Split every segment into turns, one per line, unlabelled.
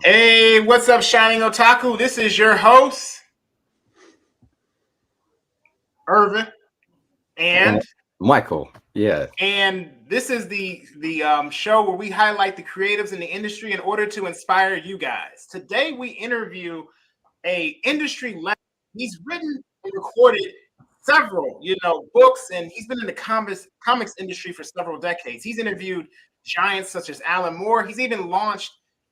Hey, what's up, Shining Otaku? This is your host, Irvin,
Uh,
and
Michael, yeah.
this is the show where we highlight the creatives in the industry in order to inspire you guys. Today, we interview a industry legend. He's written and recorded several, books, and he's been in the comics industry for several decades. He's interviewed giants such as Alan Moore. He's even launched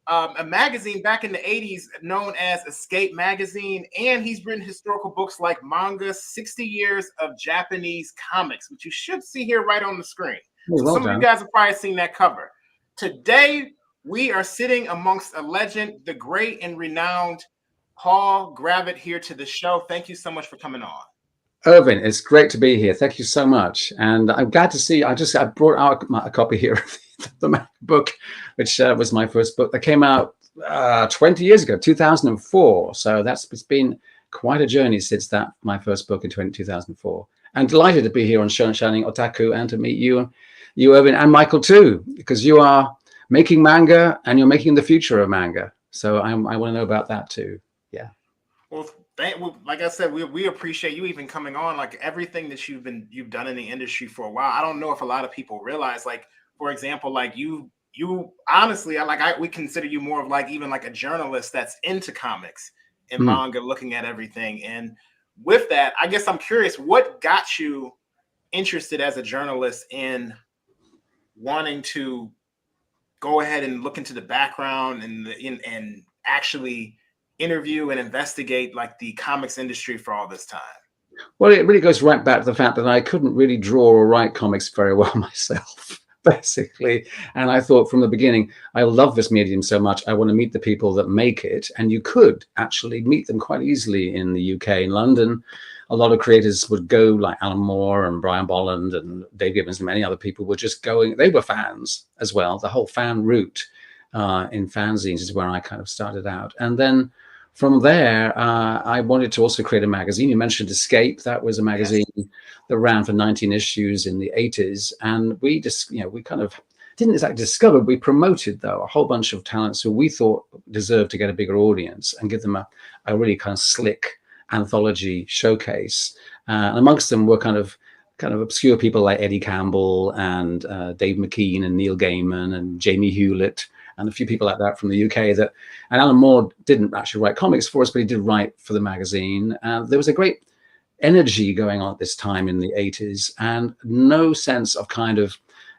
a magazine back in the 80s known as Escape Magazine, and he's written historical books like Manga, 60 Years of Japanese Comics, which you should see here right on the screen. So
Well
some of you
done.
guys have probably seen that cover. Today, we are sitting amongst a legend, the great and renowned Paul Gravett, here to the show. Thank you so much for coming on.
Irvin, it's great to be here. Thank you so much. And I'm glad to see, I brought out a copy here of the Manga book, which was my first book that came out 20 years ago, 2004. So it's been quite a journey since that, my first book in 2004. And delighted to be here on Shining Otaku and to meet you, Irvin, and Michael too, because you are making manga and you're making the future of manga. So I want to know about that too. Yeah.
Well, like I said, we appreciate you even coming on. Like everything that you've done in the industry for a while. I don't know if a lot of people realize, like, for example, like you honestly, we consider you more of like even like a journalist that's into comics and manga, looking at everything. And with that, I guess I'm curious, what got you interested as a journalist in wanting to go ahead and look into the background and actually interview and investigate like the comics industry for all this time?
Well, it really goes right back to the fact that I couldn't really draw or write comics very well myself, basically. And I thought from the beginning, I love this medium so much. I want to meet the people that make it. And you could actually meet them quite easily in the UK. In London, a lot of creators would go, like Alan Moore and Brian Bolland and Dave Gibbons and many other people were just going. They were fans as well. The whole fan route in fanzines is where I kind of started out. And then from there, I wanted to also create a magazine. You mentioned Escape. That was a magazine that ran for 19 issues in the 80s. And we just, we kind of didn't exactly discover, we promoted, though, a whole bunch of talents who we thought deserved to get a bigger audience and give them a really kind of slick anthology showcase. And amongst them were kind of obscure people like Eddie Campbell and Dave McKean and Neil Gaiman and Jamie Hewlett, and a few people like that from the UK. And Alan Moore didn't actually write comics for us, but he did write for the magazine. There was a great energy going on at this time in the 80s, and no sense of kind of,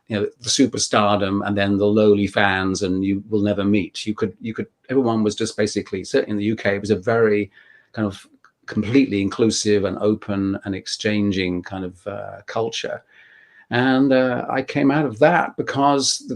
the superstardom and then the lowly fans and you will never meet. You could, everyone was just basically, certainly in the UK, it was a very kind of completely inclusive and open and exchanging kind of culture. And I came out of that because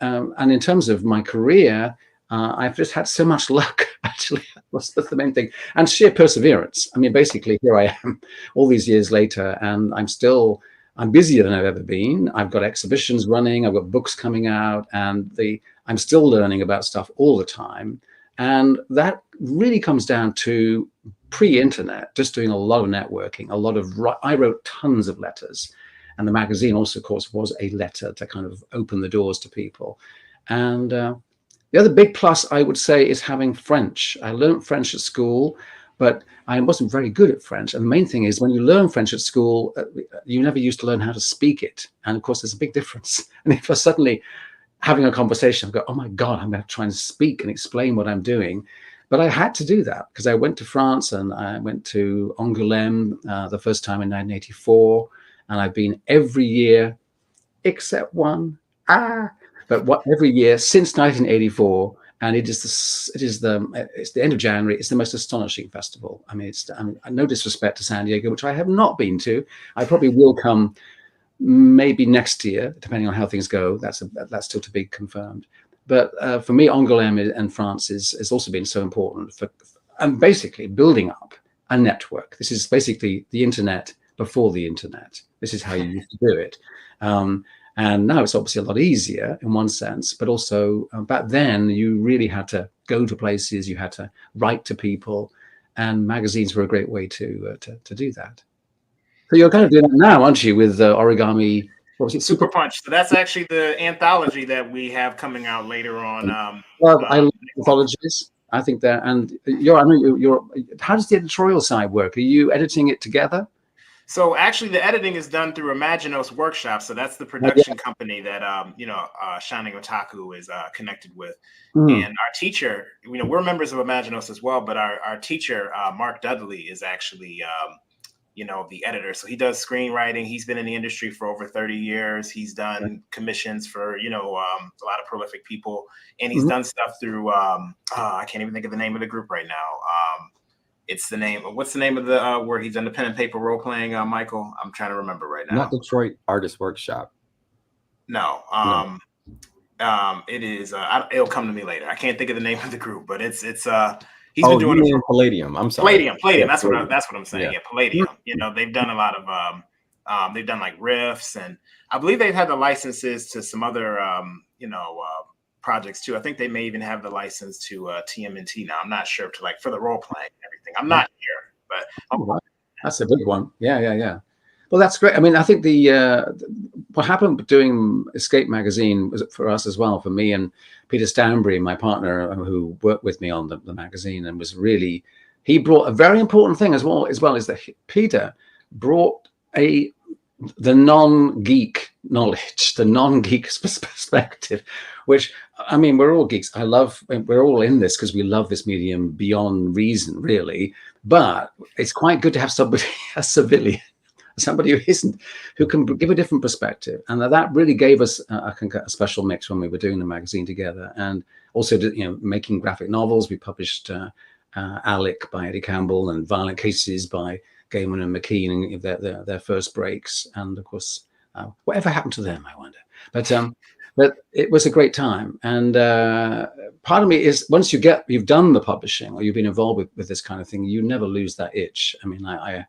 and in terms of my career, I've just had so much luck, actually. That's the main thing. And sheer perseverance. I mean, basically, here I am all these years later, and I'm busier than I've ever been. I've got exhibitions running, I've got books coming out, and I'm still learning about stuff all the time. And that really comes down to pre-internet, just doing a lot of networking, I wrote tons of letters. And the magazine also, of course, was a letter to kind of open the doors to people. And the other big plus, I would say, is having French. I learned French at school, but I wasn't very good at French. And the main thing is when you learn French at school, you never used to learn how to speak it. And of course, there's a big difference. And if you're suddenly having a conversation, I go, oh my God, I'm going to try and speak and explain what I'm doing. But I had to do that because I went to France and I went to Angoulême the first time in 1984. And I've been every year except one. But every year since 1984, and it's the end of January. It's the most astonishing festival. I mean, it's no disrespect to San Diego, which I have not been to. I probably will come maybe next year, depending on how things go. That's still to be confirmed. But for me, Angoulême and France has also been so important and basically building up a network. This is basically the internet before the internet. This is how you used to do it. And now it's obviously a lot easier in one sense, but also back then you really had to go to places, you had to write to people, and magazines were a great way to do that. So you're kind of doing that now, aren't you, with Origami What was it?
Super Punch. So that's actually the anthology that we have coming out later on.
Well, I love
Next month.
anthologies. I think that, and I know you're. How does the editorial side work? Are you editing it together?
So actually, the editing is done through Imaginos Workshop. So that's the
Oh, yeah.
production company that Shining Otaku is connected with.
Mm.
And our teacher, we're members of Imaginos as well, but our teacher, Mark Dudley, is actually the editor. So he does screenwriting. He's been in the industry for over 30 years. He's done commissions for a lot of prolific people, and he's done stuff through I can't even think of the name of the group right now. It's the name. What's the name of the where he's done the pen and paper role playing? Michael, I'm trying to remember right now.
Not Detroit Artist Workshop.
No. It is. It'll come to me later. I can't think of the name of the group, but it's. He's been doing it for
Palladium. I'm sorry.
Palladium.
Yeah,
That's what I'm saying. Yeah, Palladium. They've done a lot of. They've done like riffs, and I believe they've had the licenses to some other projects too. I think they may even have the license to TMNT now. I'm not sure for the role playing and everything. I'm not here, but
that's a big one. Yeah. Well, that's great. I mean, I think what happened doing Escape magazine was for us as well, for me and Peter Stanbury, my partner, who worked with me on the magazine, and was really, he brought a very important thing as well is that Peter brought the non-geek knowledge, the non-geek perspective, which, I mean, we're all geeks. We're all in this because we love this medium beyond reason, really. But it's quite good to have a civilian, somebody who can give a different perspective. And that really gave us a special mix when we were doing the magazine together. And also, making graphic novels. We published Alec by Eddie Campbell and Violent Cases by Gaiman and McKean, and their first breaks. And of course, whatever happened to them, I wonder. But it was a great time. And part of me is, once you've done the publishing or you've been involved with this kind of thing, you never lose that itch. I mean, I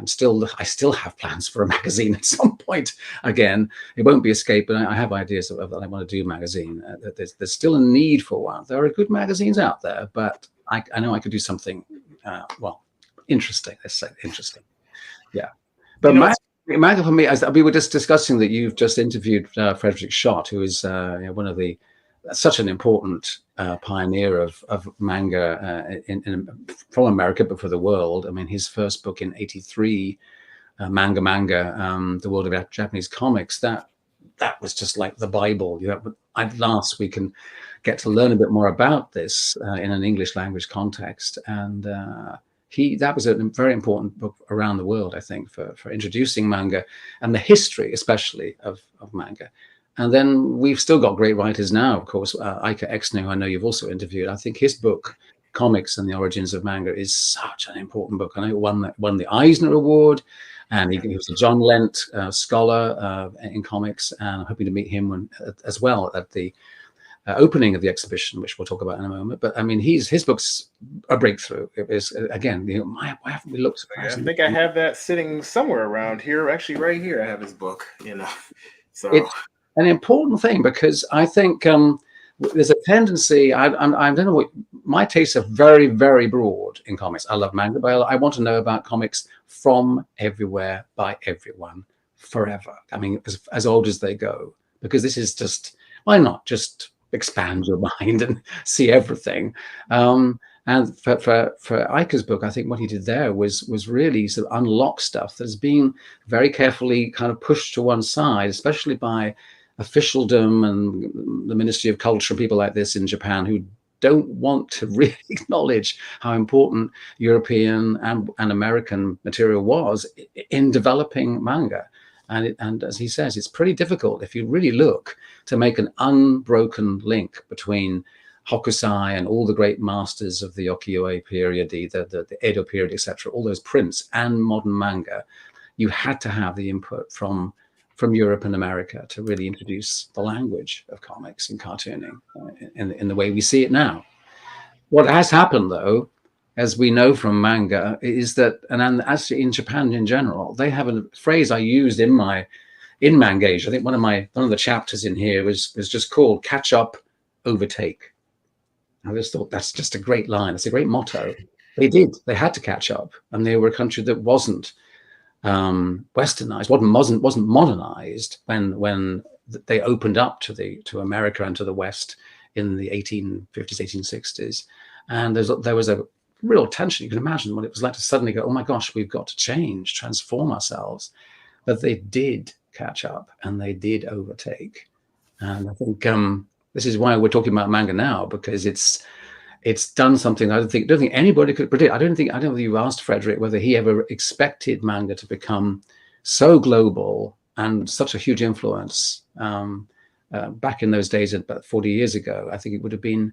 still have plans for a magazine at some point again. It won't be Escape, but I have ideas that I want to do a magazine. There's still a need for one. There are good magazines out there, but I know I could do something, interesting. Let's say interesting. Yeah. But Manga for me, we were just discussing that you've just interviewed Frederick Schott, who is such an important pioneer of manga from America, but for the world. I mean, his first book in '83, Manga, The World of Japanese Comics, that was just like the Bible. At last we can get to learn a bit more about this in an English language context. And that was a very important book around the world, I think, for introducing manga and the history, especially of manga. And then we've still got great writers now, of course. Ika Exner, who I know you've also interviewed. I think his book, Comics and the Origins of Manga, is such an important book. I know it won the Eisner Award, and he was a John Lent scholar in comics. And I'm hoping to meet him as well at the opening of the exhibition, which we'll talk about in a moment. But I mean, his book's a breakthrough. It is, again, why haven't we looked?
I think I have that sitting somewhere around here. Actually, right here, I have his book. So
it's an important thing, because I think there's a tendency. I don't know what my tastes are very, very broad in comics. I love manga, but I want to know about comics from everywhere by everyone forever. I mean, as old as they go, because this is just, why not just expand your mind and see everything. And for Ika's book, I think what he did there was really sort of unlock stuff that's been very carefully kind of pushed to one side, especially by officialdom and the Ministry of Culture, people like this in Japan, who don't want to really acknowledge how important European and American material was in developing manga. And as he says, it's pretty difficult, if you really look, to make an unbroken link between Hokusai and all the great masters of the Ukiyo-e period, the Edo period, etc., all those prints, and modern manga. You had to have the input from Europe and America to really introduce the language of comics and cartooning in the way we see it now. What has happened, though, as we know from manga, is that, and actually in Japan in general, they have a phrase I used in Mangasia. I think one of the chapters in here was just called "Catch Up, Overtake." I just thought that's just a great line. It's a great motto. They had to catch up, and they were a country that wasn't westernized, wasn't modernized when they opened up to America and to the West in the 1850s, 1860s. And there was a real tension. You can imagine what it was like to suddenly go, oh my gosh, we've got to change, transform ourselves. But they did catch up and they did overtake. And I think this is why we're talking about manga now, because it's done something I don't think anybody could predict. I don't know if you asked Frederick whether he ever expected manga to become so global and such a huge influence back in those days, about 40 years ago. I think it would have been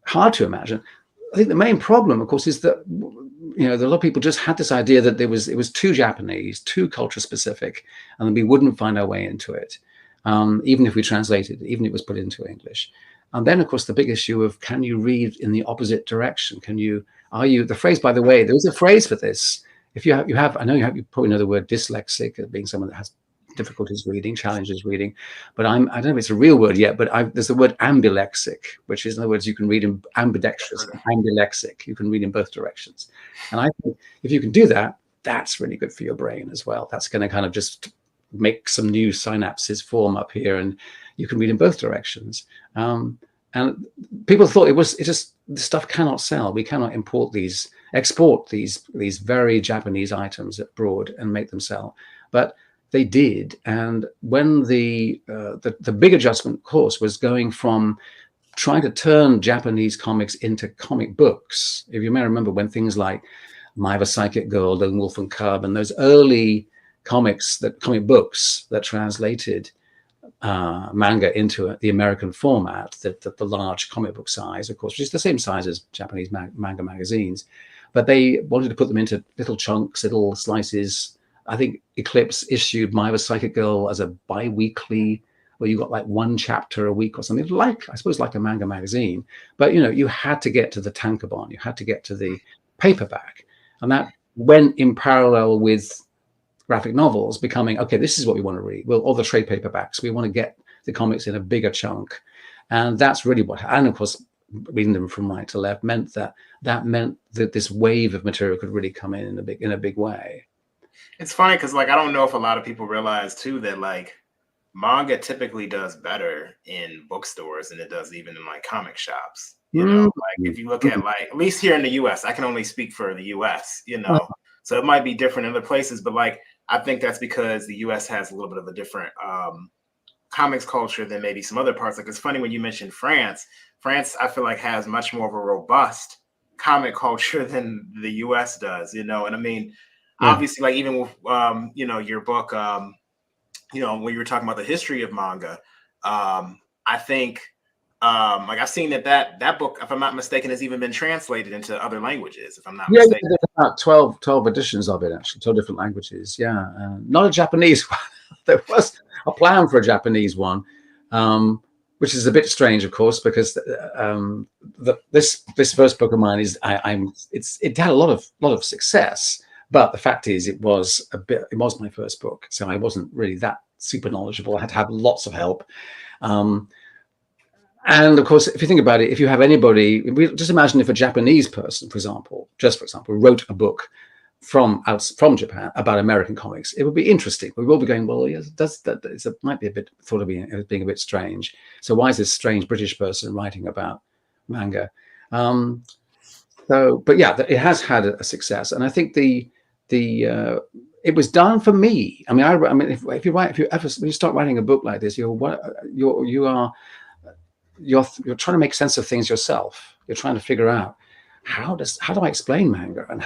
hard to imagine. I think the main problem, of course, is that a lot of people just had this idea that it was too Japanese, too culture specific, and we wouldn't find our way into it, even if we translated it, even if it was put into English. And then, of course, the big issue of, can you read in the opposite direction? The phrase, by the way, there's a phrase for this. If you have, I know you probably know the word dyslexic, as being someone that has difficulties reading, challenges reading, but I don't know if it's a real word yet, but there's the word ambilexic, which is, in other words, you can read in ambidextrous, ambilexic, you can read in both directions. And I think if you can do that, that's really good for your brain as well. That's going to kind of just make some new synapses form up here, and you can read in both directions. And people thought this stuff cannot sell. We cannot export these very Japanese items abroad and make them sell. But they did. And when the big adjustment, of course, was going from trying to turn Japanese comics into comic books. If you may remember, when things like My Ever Psychic Girl, Lone Wolf and Cub, and those early comic books that translated manga into the American format, the large comic book size, of course, which is the same size as Japanese manga magazines, but they wanted to put them into little chunks, little slices. I think Eclipse issued My Ever Psychic Girl as a bi-weekly, where you got like one chapter a week or something, like, I suppose, like a manga magazine. But you had to get to the tankobon, you had to get to the paperback, and that went in parallel with graphic novels becoming, okay, this is what we want to read. Well, all the trade paperbacks, we want to get the comics in a bigger chunk. And that's really and of course, reading them from right to left meant that this wave of material could really come in a big way.
It's funny because, like, I don't know if a lot of people realize too that, like, manga typically does better in bookstores than it does even in like comic shops. Like, if you look at, like, at least here in the US, I can only speak for the US, so it might be different in other places, but like, I think that's because the US has a little bit of a different comics culture than maybe some other parts. Like, it's funny when you mentioned France. France, I feel like, has much more of a robust comic culture than the US does, and I mean, obviously, like, even with your book, when you were talking about the history of manga, I think like, I've seen that book, if I'm not mistaken, has even been translated into other languages, if I'm not mistaken.
There's about 12 editions of it, actually, 12 different languages. Not a Japanese one. There was a plan for a Japanese one, which is a bit strange, of course, because this first book of mine it had a lot of success. But the fact is, it was my first book, so I wasn't really that super knowledgeable. I had to have lots of help. And of course, if you think about it, if you have anybody, just imagine if a Japanese person, for example, wrote a book from Japan about American comics, it would be interesting. We will be going, well, yes, it might be thought of being a bit strange. So why is this strange British person writing about manga? But yeah, it has had a success, and I think it was done for me. I mean, if you start writing a book like this, you're trying to make sense of things yourself. You're trying to figure out how do I explain manga, and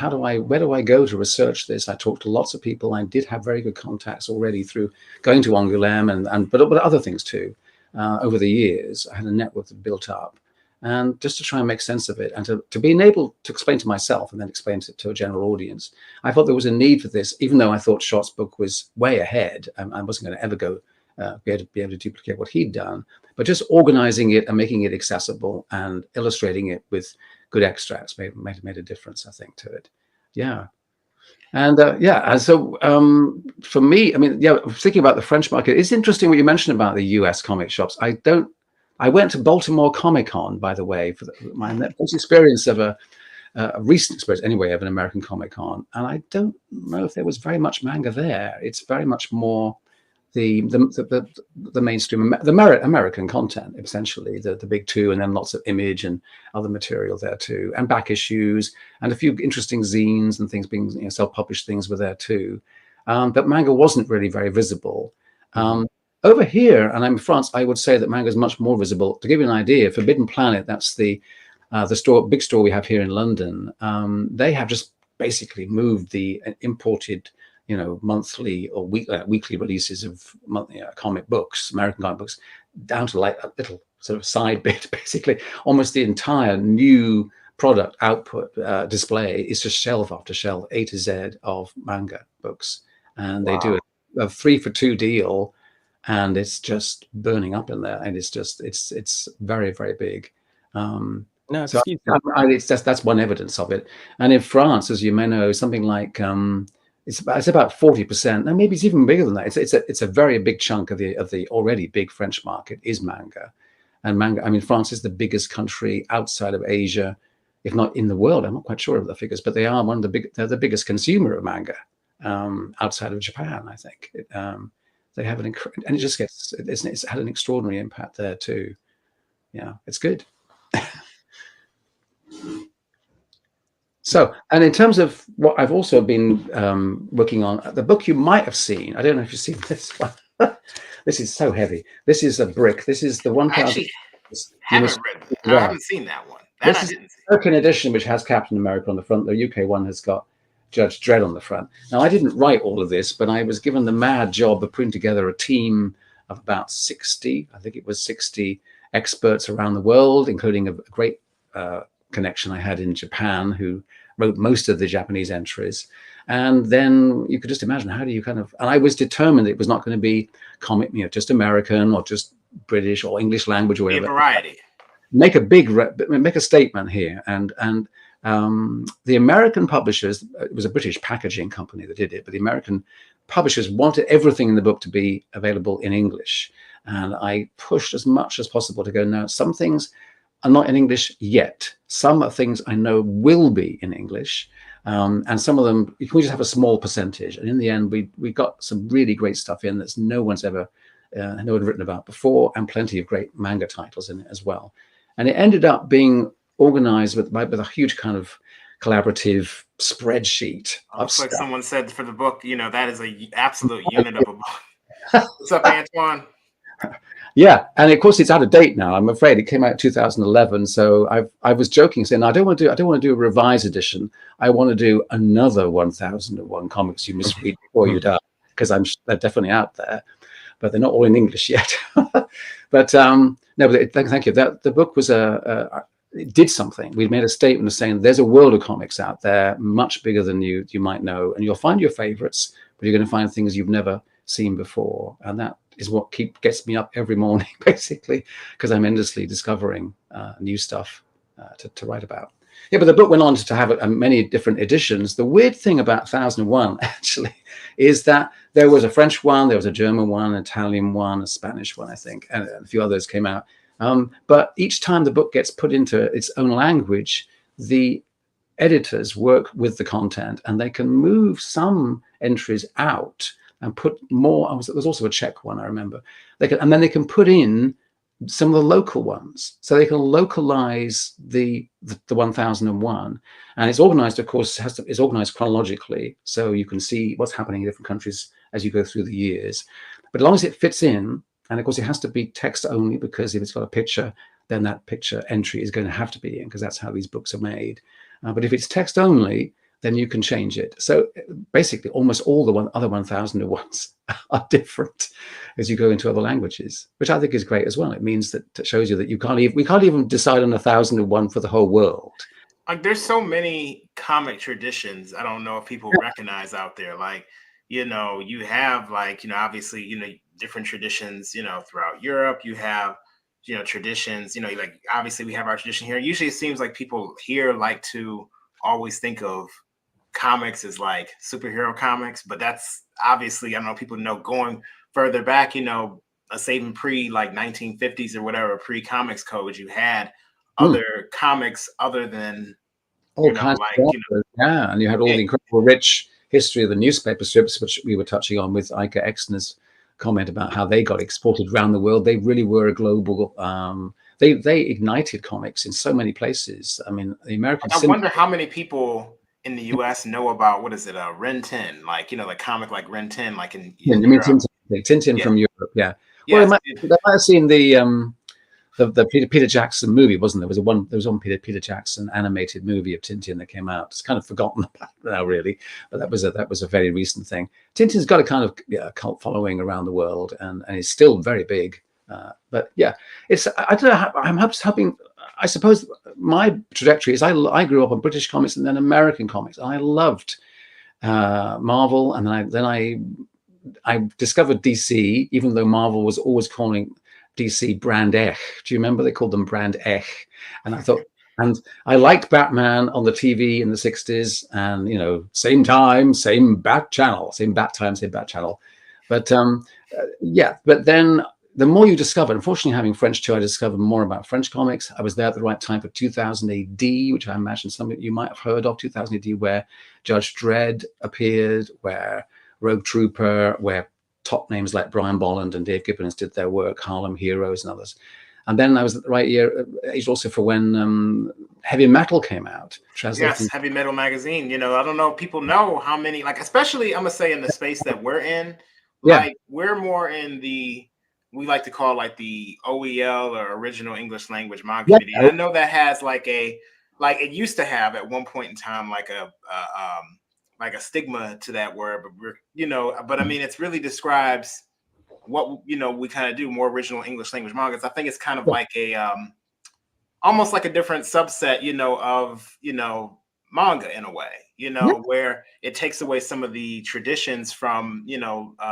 where do I go to research this? I talked to lots of people. I did have very good contacts already through going to Angoulême but other things too. Over the years, I had a network that built up, and just to try and make sense of it, and to be able to explain to myself and then explain it to a general audience. I thought there was a need for this, even though I thought Schott's book was way ahead. I wasn't going to ever be able to duplicate what he'd done, but just organizing it and making it accessible and illustrating it with good extracts made a difference, I think, to it. And so for me, I mean, thinking about the French market, it's interesting what you mentioned about the US comic shops. I went to Baltimore Comic Con, by the way, for my first experience of a recent experience anyway of an American Comic Con, and I don't know if there was very much manga there. It's very much more the mainstream, American content, essentially, the big two, and then lots of Image and other material there too, and back issues, and a few interesting zines and things being, you know, self-published things were there too. But manga wasn't really very visible. Over here, and I'm in France, I would say that manga is much more visible. To give you an idea, Forbidden Planet, that's the big store we have here in London. They have just basically moved the imported, you know, monthly or weekly releases of comic books, American comic books, down to like a little sort of side bit. Basically, almost the entire new product output display is just shelf after shelf, A to Z of manga books, and they do a 3 for 2 deal, and it's just burning up in there, and it's very, very big.
No,
So that's one evidence of it. And in France, as you may know, something like it's about 40%, and maybe it's even bigger than that. It's a very big chunk of the already big French market is manga, and manga. I mean, France is the biggest country outside of Asia, if not in the world. I'm not quite sure of the figures, but they are they're the biggest consumer of manga outside of Japan, I think. They have and it just it's had an extraordinary impact there too. Yeah, it's good. So, and in terms of what I've also been working on, the book you might have seen, I don't know if you've seen this one. This is so heavy. This is a brick. This is the 1,000.
Actually, haven't read it. I haven't seen that one. That
this
I
is
didn't see.
The American edition, which has Captain America on the front. The UK one has got Judge Dredd on the front. Now, I didn't write all of this, but I was given the mad job of putting together a team of about 60, I think it was 60 experts around the world, including a great connection I had in Japan who wrote most of the Japanese entries. And then you could just imagine, how do you and I was determined it was not going to be comic, you know, just American or just British or English language or whatever.
A variety.
Make a statement here. And the American publishers, it was a British packaging company that did it, but the American publishers wanted everything in the book to be available in English. And I pushed as much as possible to go, no, some things are not in English yet. Some things I know will be in English. And some of them, we just have a small percentage. And in the end, we got some really great stuff in that no one's ever written about before, and plenty of great manga titles in it as well. And it ended up being organized with a huge kind of collaborative spreadsheet.
Looks like someone said for the book, you know, that is an absolute unit of a book. What's up, Antoine?
Yeah, and of course it's out of date now. I'm afraid it came out in 2011. So I was joking, saying I don't want to do a revised edition. I want to do another 1001 comics you must read before you die, because they're definitely out there, but they're not all in English yet. But no, but thank you. That the book was it did something. We made a statement of saying there's a world of comics out there, much bigger than you might know, and you'll find your favorites, but you're going to find things you've never seen before, and that is what gets me up every morning, basically, because I'm endlessly discovering new stuff to write about. Yeah, but the book went on to have many different editions. The weird thing about 1001 actually is that there was a French one, there was a German one, an Italian one, a Spanish one, I think, and a few others came out. But each time the book gets put into its own language, the editors work with the content, and they can move some entries out and put more. There's also a Czech one, I remember. And then they can put in some of the local ones, so they can localize the 1001. And it's organized, of course, it's organized chronologically, so you can see what's happening in different countries as you go through the years. But as long as it fits in, and of course it has to be text only, because if it's got a picture, then that picture entry is going to have to be in, because that's how these books are made. But if it's text only, then you can change it. So basically, almost all the other 1001s are different as you go into other languages, which I think is great as well. It means that it shows you that we can't even decide on 1001 for the whole world.
Like, there's so many comic traditions I don't know if people recognize out there. Like, you know, you have, like, you know, obviously, you know, different traditions, you know, throughout Europe. You have, you know, traditions, you know, like, obviously we have our tradition here. Usually it seems like people here like to always think of comics as like superhero comics, but that's obviously, I don't know, people know, going further back, you know, even pre like 1950s or whatever, pre-comics code, you had other comics other than
All kinds of authors, yeah, and you had all the incredible rich history of the newspaper strips, which we were touching on with Ike Exner's comment about how they got exported around the world. They really were a global. They ignited comics in so many places. I mean, the American.
I wonder how many people in the U.S. know about, what is it, Ren 10? Like, the comic like Ren 10, like in Europe.
Tintin from Europe, yeah. Well, they might have seen the Peter Jackson movie, wasn't there? There was one Peter Jackson animated movie of Tintin that came out. It's kind of forgotten about now, really, but that was a very recent thing. Tintin's got a kind of cult following around the world, and it's still very big. But yeah, I don't know. I'm hoping. I suppose my trajectory is I grew up on British comics and then American comics, and I loved Marvel, and then I discovered DC, even though Marvel was always calling DC Brand Ech. Do you remember they called them Brand Ech? And I thought, and I liked Batman on the TV in the 60s, and same time, same bat channel, same bat time, same bat channel. But yeah, but then the more you discover, unfortunately having French too, I discovered more about French comics. I was there at the right time for 2000 AD, which I imagine some of you might have heard of, 2000 AD, where Judge Dredd appeared, where Rogue Trooper, where top names like Brian Bolland and Dave Gibbons did their work, Harlem Heroes and others. And then I was at the right age also for when Heavy Metal came out.
Yes, Heavy Metal magazine. I don't know if people know how many, like, especially I'm gonna say in the space that we're in, like we're more in we like to call like the OEL or original English language manga community. I know that has like it used to have at one point in time like a stigma to that word, but but I mean, it's really describes what we kind of do, more original English language mangas. I think it's kind of like a almost like a different subset, of manga in a way, where it takes away some of the traditions from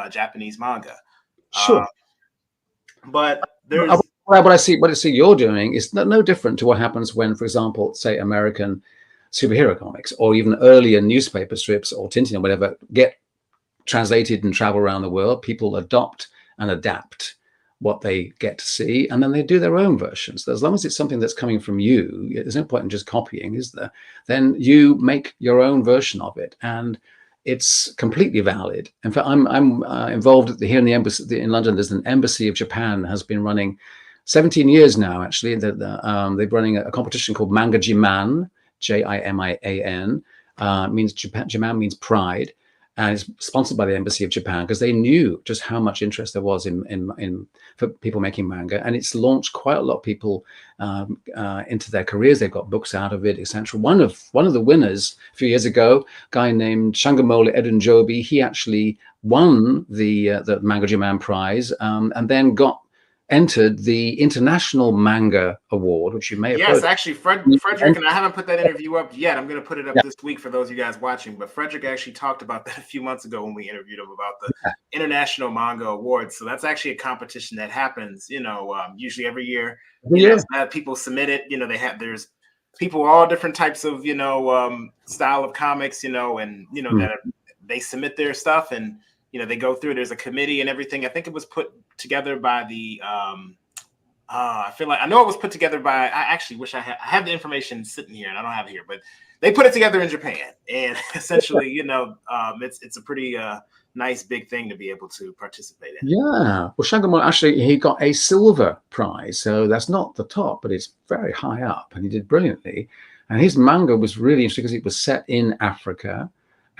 Japanese manga.
Sure.
But there's
what I see you're doing is no different to what happens when, for example, say American superhero comics or even earlier newspaper strips or Tintin or whatever get translated and travel around the world. People adopt and adapt what they get to see, and then they do their own versions. As long as it's something that's coming from you, there's no point in just copying, is there? Then you make your own version of it, and it's completely valid. In fact, I'm involved here in the embassy in London. There's an embassy of Japan has been running 17 years now. Actually, they're running a competition called Mangajiman, Jiman. Means Japan means pride, and it's sponsored by the Embassy of Japan because they knew just how much interest there was in for people making manga, and it's launched quite a lot of people into their careers. They've got books out of it, etc. One of the winners a few years ago, a guy named Shangamole Edunjobi, he actually won the Mangajiman prize, and then got entered the International Manga Award, which you may have heard.
Yes, actually, Frederick, and I haven't put that interview up yet. I'm going to put it up this week for those of you guys watching. But Frederick actually talked about that a few months ago when we interviewed him about the International Manga Awards. So that's actually a competition that happens, usually every year. People submit it. There's people all different types of style of comics, that they submit their stuff and. They go through. There's a committee and everything. I think it was put together by the. I know it was put together by. I actually wish I have the information sitting here, and I don't have it here, but they put it together in Japan, and essentially, it's a pretty nice big thing to be able to participate in.
Yeah, well, Shangamon actually he got a silver prize, so that's not the top, but it's very high up, and he did brilliantly. And his manga was really interesting because it was set in Africa.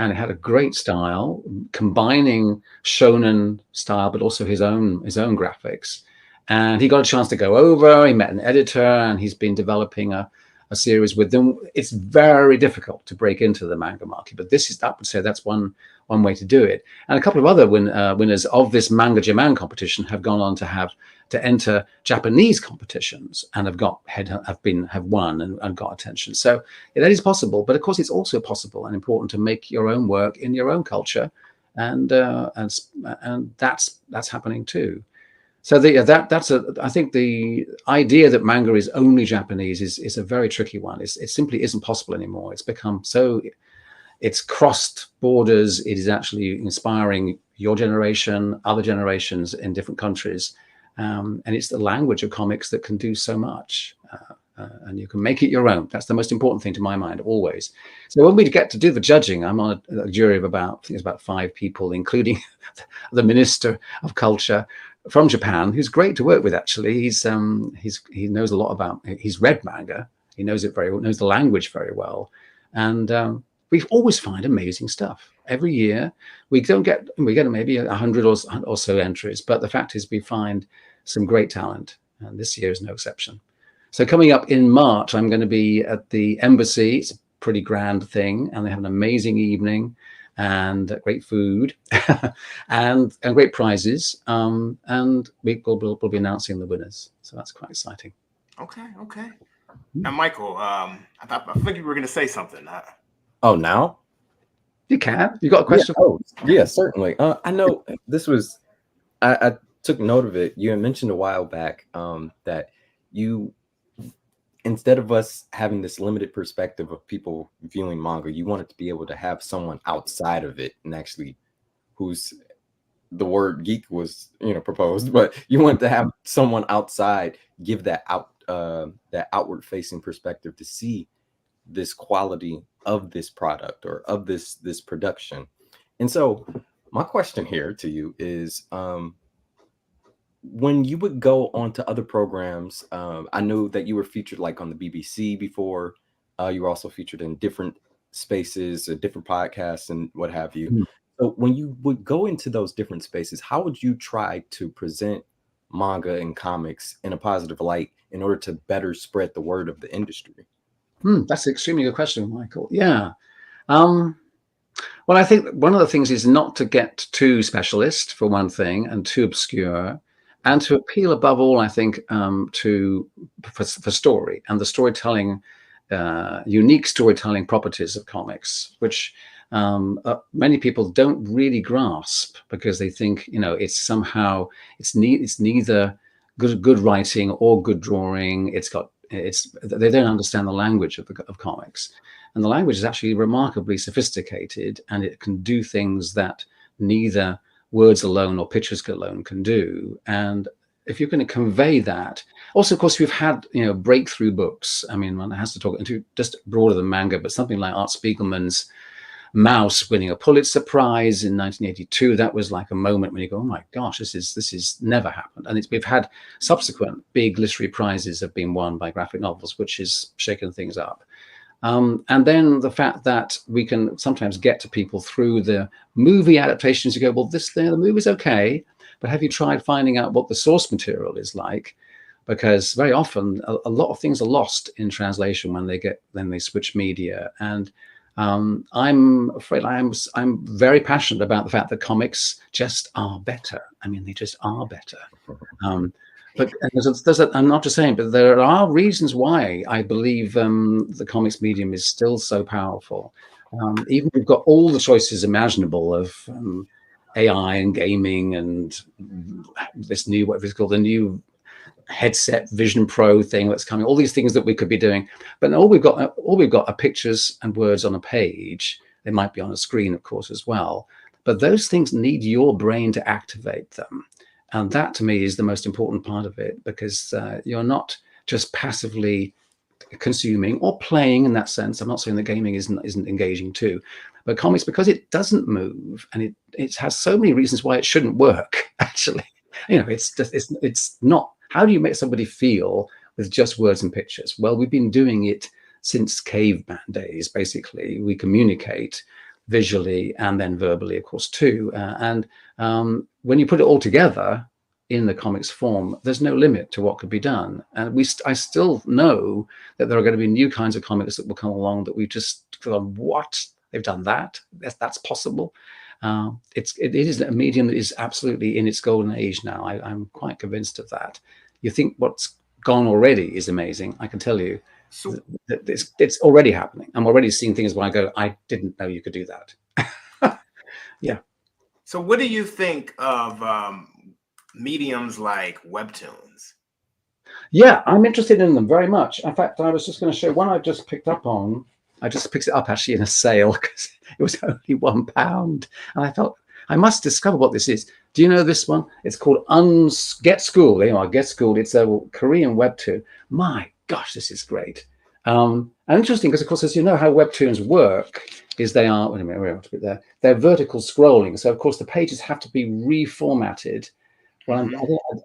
And it had a great style, combining shonen style, but also his own graphics. And he got a chance to go over. He met an editor, and he's been developing a series with them. It's very difficult to break into the manga market, but I would say that's one way to do it. And a couple of other winners of this Mangajiman competition have gone on to enter Japanese competitions and have won and got attention. So that is possible, but of course it's also possible and important to make your own work in your own culture, and that's happening too. So I think the idea that manga is only Japanese is a very tricky one. It simply isn't possible anymore. It's become so. It's crossed borders. It is actually inspiring your generation, other generations in different countries. And it's the language of comics that can do so much. and you can make it your own. That's the most important thing to my mind, always. So when we get to do the judging, I'm on a jury of I think it's about 5 people, including the Minister of Culture from Japan, who's great to work with. Actually, he knows a lot about. He's read manga. He knows it very well. Knows the language very well, and we always find amazing stuff. Every year, we get maybe 100 or so entries, but the fact is we find some great talent, and this year is no exception. So coming up in March, I'm going to be at the Embassy. It's a pretty grand thing, and they have an amazing evening and great food and great prizes. And we'll be announcing the winners. So that's quite exciting.
Okay. Now, Michael, I think you were going to say something.
Oh, now?
You can. You got a question?
Yeah, certainly. I know this was, I took note of it. You had mentioned a while back that you, instead of us having this limited perspective of people viewing manga, you wanted to be able to have someone outside of it, and actually who's, the word geek was, proposed, but you want to have someone outside give that outward facing perspective to see this quality of this product or of this production. And so my question here to you is, when you would go on to other programs, I know that you were featured like on the BBC before. You were also featured in different spaces, different podcasts and what have you. Mm-hmm. So when you would go into those different spaces, how would you try to present manga and comics in a positive light in order to better spread the word of the industry?
That's an extremely good question, Michael. Yeah. Well, I think one of the things is not to get too specialist, for one thing, and too obscure, and to appeal above all, I think, for story and the storytelling, unique storytelling properties of comics, which many people don't really grasp, because they think, it's somehow it's neither good writing or good drawing. They don't understand the language of comics, and the language is actually remarkably sophisticated, and it can do things that neither words alone or pictures alone can do. And if you're going to convey that, also, of course, we've had breakthrough books. I mean, one has to talk into just broader than manga, but something like Art Spiegelman's Mouse winning a Pulitzer Prize in 1982. That was like a moment when you go, oh my gosh, this is never happened. And we've had subsequent big literary prizes have been won by graphic novels, which has shaken things up. And then the fact that we can sometimes get to people through the movie adaptations. You go, well, the movie's okay, but have you tried finding out what the source material is like? Because very often a lot of things are lost in translation when they switch media. And I'm afraid I'm very passionate about the fact that comics just are better. I mean, they just are better. But I'm not just saying, but there are reasons why I believe the comics medium is still so powerful. Even we've got all the choices imaginable of AI and gaming and this new, whatever it's called, the new headset Vision Pro thing that's coming, all these things that we could be doing. But all we've got are pictures and words on a page. They might be on a screen, of course, as well. But those things need your brain to activate them. And that, to me, is the most important part of it, because you're not just passively consuming or playing in that sense. I'm not saying that gaming isn't engaging too, but comics, because it doesn't move and it has so many reasons why it shouldn't work. Actually, it's not. How do you make somebody feel with just words and pictures? Well, we've been doing it since caveman days. Basically, we communicate visually and then verbally, of course, too. When you put it all together in the comics form, there's no limit to what could be done. And I still know that there are going to be new kinds of comics that will come along that we just go, what? They've done that? That's possible. It is a medium that is absolutely in its golden age now. I'm quite convinced of that. You think what's gone already is amazing. I can tell you. So it's already happening. I'm already seeing things where I go, I didn't know you could do that. Yeah.
So what do you think of mediums like webtoons?
Yeah, I'm interested in them very much. In fact, I was just going to show one I just picked up on. I just picked it up actually in a sale because it was only £1. And I thought, I must discover what this is. Do you know this one? It's called Get Schooled. Get Schooled. It's a Korean webtoon. My gosh, this is great. And interesting because, of course, as you know, how webtoons work is they are, wait a minute, we're up to it there. They're vertical scrolling. So, of course, the pages have to be reformatted. Well,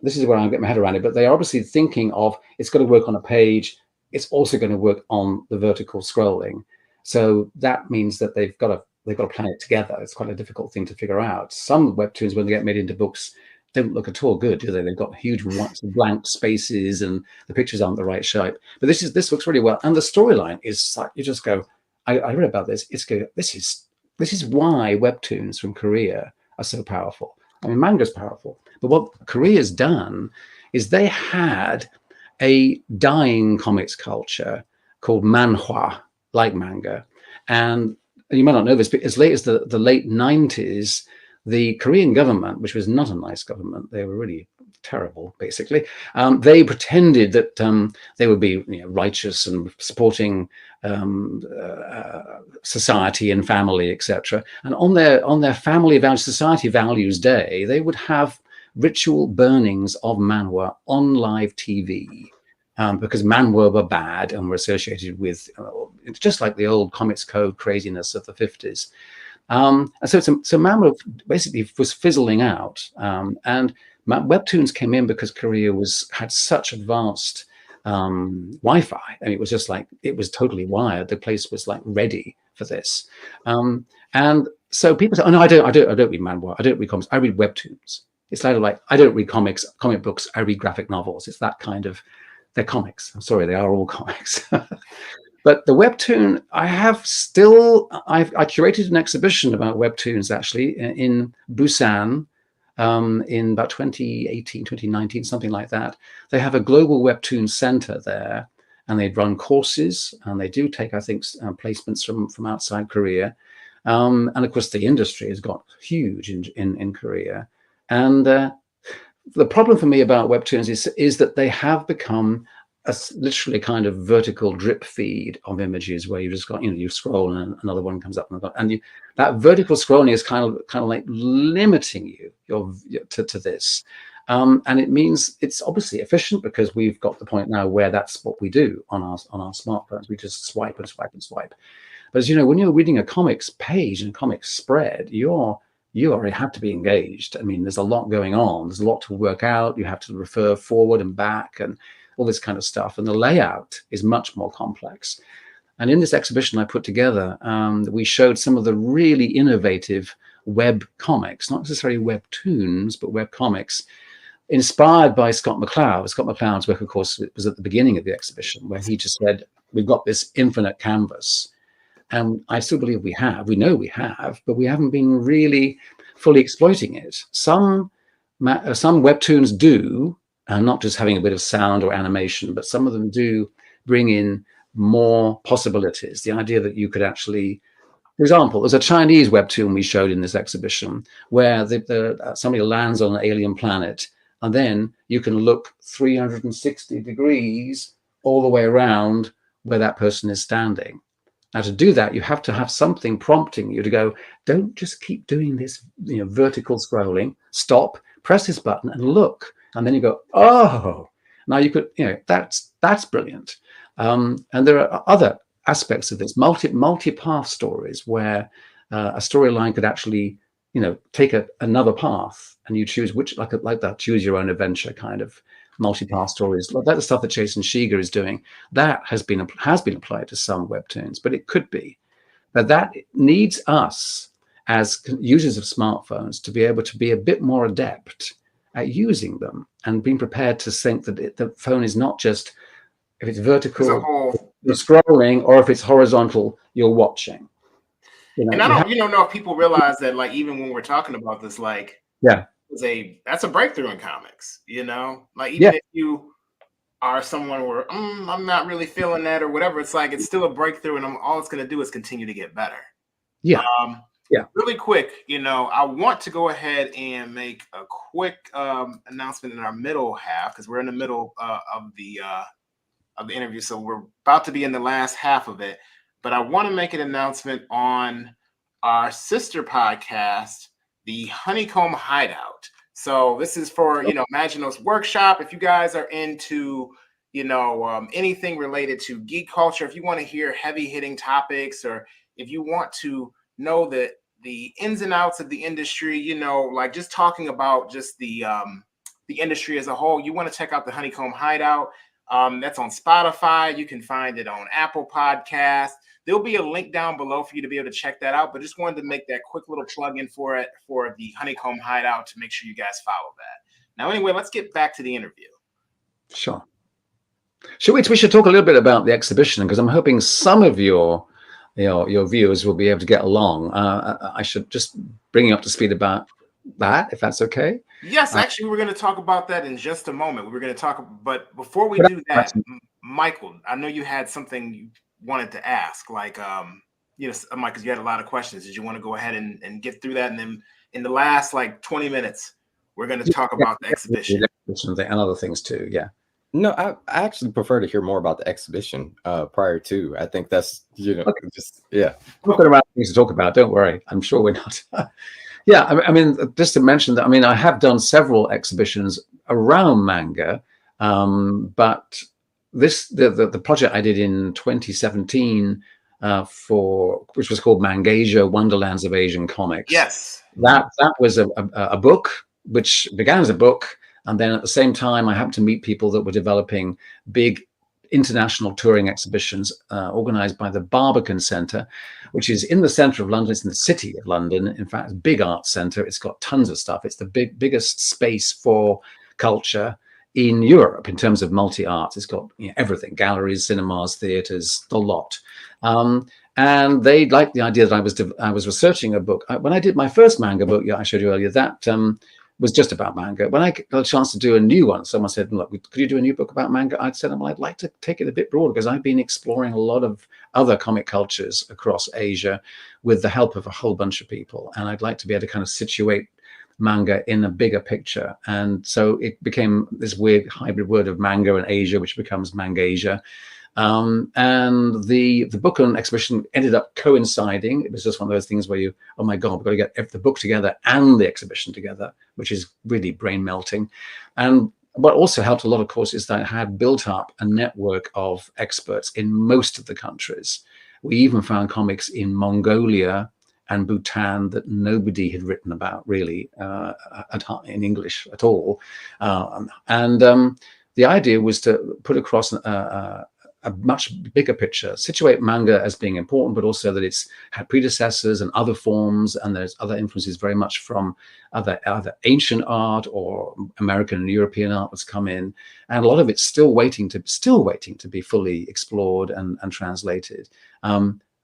this is where I'm getting my head around it, but they are obviously thinking of it's going to work on a page. It's also going to work on the vertical scrolling. So that means that they've got to plan it together. It's quite a difficult thing to figure out. Some webtoons, when they get made into books, don't look at all good, do they? They've got huge blank spaces and the pictures aren't the right shape. But this looks really well, and the storyline is like you just go. I read about this. It's good. This is why webtoons from Korea are so powerful. I mean, manga's powerful, but what Korea's done is they had a dying comics culture called manhwa, like manga, and you might not know this, but as late as the late 90s, the Korean government, which was not a nice government, they were really terrible, basically. They pretended that they would be righteous and supporting society and family, etc. And on their family values, society values day, they would have ritual burnings of manhwa on live TV. Because manhwa were bad and were associated with, it's just like the old Comics Code craziness of the 50s. And so manhwa basically was fizzling out, and webtoons came in because Korea had such advanced Wi-Fi. I mean, it was just like it was totally wired. The place was like ready for this, and so people say, "Oh no, I don't read manhwa. I don't read comics. I read webtoons." It's like I don't read comic books. I read graphic novels. It's that kind of. They're comics. I'm sorry, they are all comics. But the webtoon, I've curated an exhibition about webtoons actually in Busan in about 2018, 2019, something like that. They have a global webtoon center there, and they run courses, and they do take, I think, placements from outside Korea. And of course, the industry has got huge in Korea. And the problem for me about webtoons is that they have become literally kind of vertical drip feed of images where you just got, you scroll and another one comes up and that vertical scrolling is kind of like limiting you to this. And it means it's obviously efficient because we've got the point now where that's what we do on our smartphones. We just swipe and swipe and swipe. But as you know, when you're reading a comics page and comics spread, you already have to be engaged. I mean, there's a lot going on. There's a lot to work out. You have to refer forward and back and all this kind of stuff. And the layout is much more complex. And in this exhibition I put together, we showed some of the really innovative web comics, not necessarily webtoons, but web comics, inspired by Scott McCloud. Scott McCloud's work, of course, was at the beginning of the exhibition, where he just said, we've got this infinite canvas. And I still believe we know we have, but we haven't been really fully exploiting it. Some webtoons do, not just having a bit of sound or animation, but some of them do bring in more possibilities. The idea that you could actually, for example, there's a Chinese webtoon we showed in this exhibition where somebody lands on an alien planet, and then you can look 360 degrees all the way around where that person is standing. Now, to do that, you have to have something prompting you to go, don't just keep doing this, vertical scrolling. Stop, press this button and look. And then you go, oh, now you could, that's brilliant. And there are other aspects of this, multi-path stories where a storyline could actually, take another path, and you choose which, like that, choose your own adventure kind of multi-path stories. That's the stuff that Jason Shiger is doing. That has been applied to some webtoons, but it could be. But that needs us as users of smartphones to be able to be a bit more adept at using them and being prepared to think that the phone is not just, if it's vertical, you're scrolling, or if it's horizontal, you're watching.
And I don't know if people realize that, like, even when we're talking about this, like, that's a breakthrough in comics, like, even if you are someone where I'm not really feeling that or whatever, it's like it's still a breakthrough, and all it's going to do is continue to get better. Really quick, I want to go ahead and make a quick announcement in our middle half, because we're in the middle of the interview, so we're about to be in the last half of it. But I want to make an announcement on our sister podcast, the Honeycomb Hideout. So this is for Imaginos Workshop. If you guys are into anything related to geek culture. If you want to hear heavy hitting topics, or if you want to know the ins and outs of the industry, like just talking about just the industry as a whole, you want to check out the Honeycomb Hideout. That's on Spotify. You can find it on Apple Podcasts. There'll be a link down below for you to be able to check that out. But just wanted to make that quick little plug in for the Honeycomb Hideout to make sure you guys follow that. Now, anyway, let's get back to the interview.
Sure. We should talk a little bit about the exhibition, because I'm hoping some of your viewers will be able to get along. I should just bring you up to speed about that, if that's okay.
Yes, actually, we're going to talk about that in just a moment. We're going to talk, but before we do that, Michael, I know you had something you wanted to ask, like, Mike, because you had a lot of questions. Did you want to go ahead and get through that? And then in the last 20 minutes, we're going to talk about the exhibition
and other things too. Yeah.
No, I actually prefer to hear more about the exhibition prior to. I think that's,
okay.
Just, yeah.
We've got around things to talk about. Don't worry. I'm sure we're not. Yeah, I mean, just to mention that, I have done several exhibitions around manga, but the project I did in 2017 which was called Mangasia, Wonderlands of Asian Comics.
Yes.
That was a book, which began as a book. And then at the same time, I happened to meet people that were developing big international touring exhibitions organized by the Barbican Centre, which is in the centre of London. It's in the city of London. In fact, it's a big art centre. It's got tons of stuff. It's the biggest space for culture in Europe in terms of multi-art. It's got everything: galleries, cinemas, theatres, the lot. And they liked the idea that I was researching a book. When I did my first manga book, I showed you earlier, that was just about manga. When I got a chance to do a new one, someone said, look, could you do a new book about manga? I said, well, I'd like to take it a bit broader, because I've been exploring a lot of other comic cultures across Asia with the help of a whole bunch of people. And I'd like to be able to kind of situate manga in a bigger picture. And so it became this weird hybrid word of manga and Asia, which becomes Mangasia. And the book and exhibition ended up coinciding. It was just one of those things where oh my God, we've got to get the book together and the exhibition together, which is really brain melting. And what also helped a lot, of course, is that I had built up a network of experts in most of the countries. We even found comics in Mongolia and Bhutan that nobody had written about really in English at all. The idea was to put across a much bigger picture, situate manga as being important, but also that it's had predecessors and other forms, and there's other influences very much from other ancient art or American and European art that's come in, and a lot of it's still waiting to be fully explored and translated.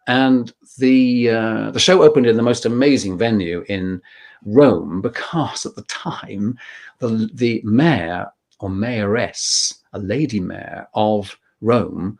And the show opened in the most amazing venue in Rome, because at the time the mayor or mayoress, a lady mayor of Rome,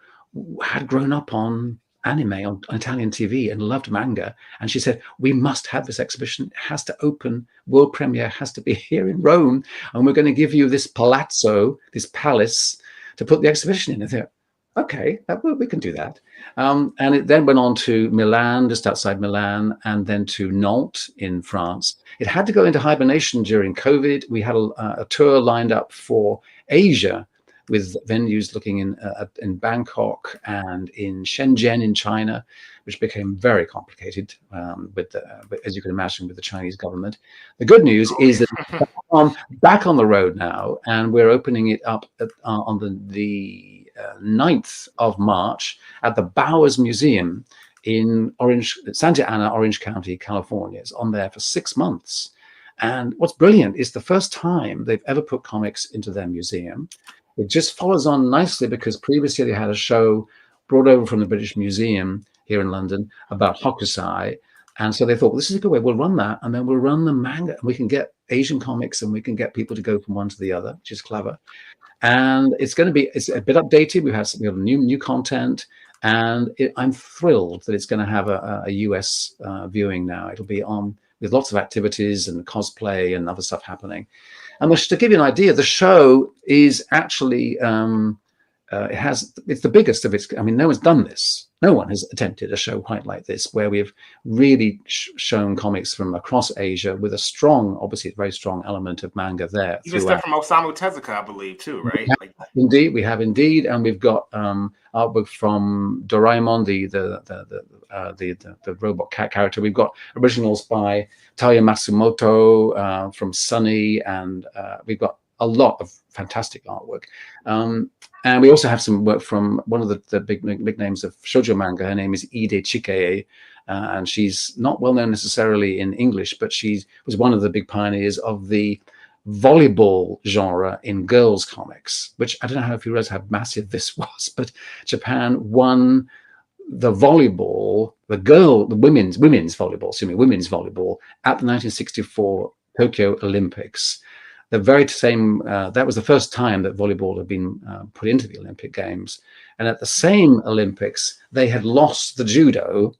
had grown up on anime on Italian TV and loved manga, and she said, we must have this exhibition. It has to open, world premiere has to be here in Rome, and we're going to give you this palazzo, this palace, to put the exhibition in. I thought, okay, we can do that. And it then went on to Milan, just outside Milan, and then to Nantes in France. It had to go into hibernation during COVID. We had a tour lined up for Asia, with venues looking in Bangkok and in Shenzhen in China, which became very complicated as you can imagine, with the Chinese government. The good news is that it's back on the road now, and we're opening it up on the 9th of March at the Bowers Museum in Santa Ana, Orange County, California. It's on there for 6 months. And what's brilliant is the first time they've ever put comics into their museum. It just follows on nicely, because previously they had a show brought over from the British Museum here in London about Hokusai. And so they thought, well, this is a good way. We'll run that, and then we'll run the manga, and we can get Asian comics, and we can get people to go from one to the other, which is clever. And it's a bit updated. We have new content, and I'm thrilled that it's going to have a US viewing now. It'll be on with lots of activities and cosplay and other stuff happening. And to give you an idea, the show is actually it's the biggest of its. I mean, no one's done this. No one has attempted a show quite like this, where we've really shown comics from across Asia with a strong, obviously, very strong element of manga there
Even
throughout.
stuff from Osamu Tezuka, I believe, too, right? Like,
Indeed, we have indeed, and we've got artwork from Doraemon, the robot cat character. We've got originals by Taya Matsumoto from Sunny, and we've got a lot of fantastic artwork. And we also have some work from one of the big names of shoujo manga. Her name is Ide Chikae, and she's not well known necessarily in English, but she was one of the big pioneers of the volleyball genre in girls comics, which I don't know if you realize how massive this was, but Japan won the volleyball, the women's volleyball at the 1964 Tokyo Olympics. The very same, that was the first time that volleyball had been put into the Olympic Games. And at the same Olympics, they had lost the judo.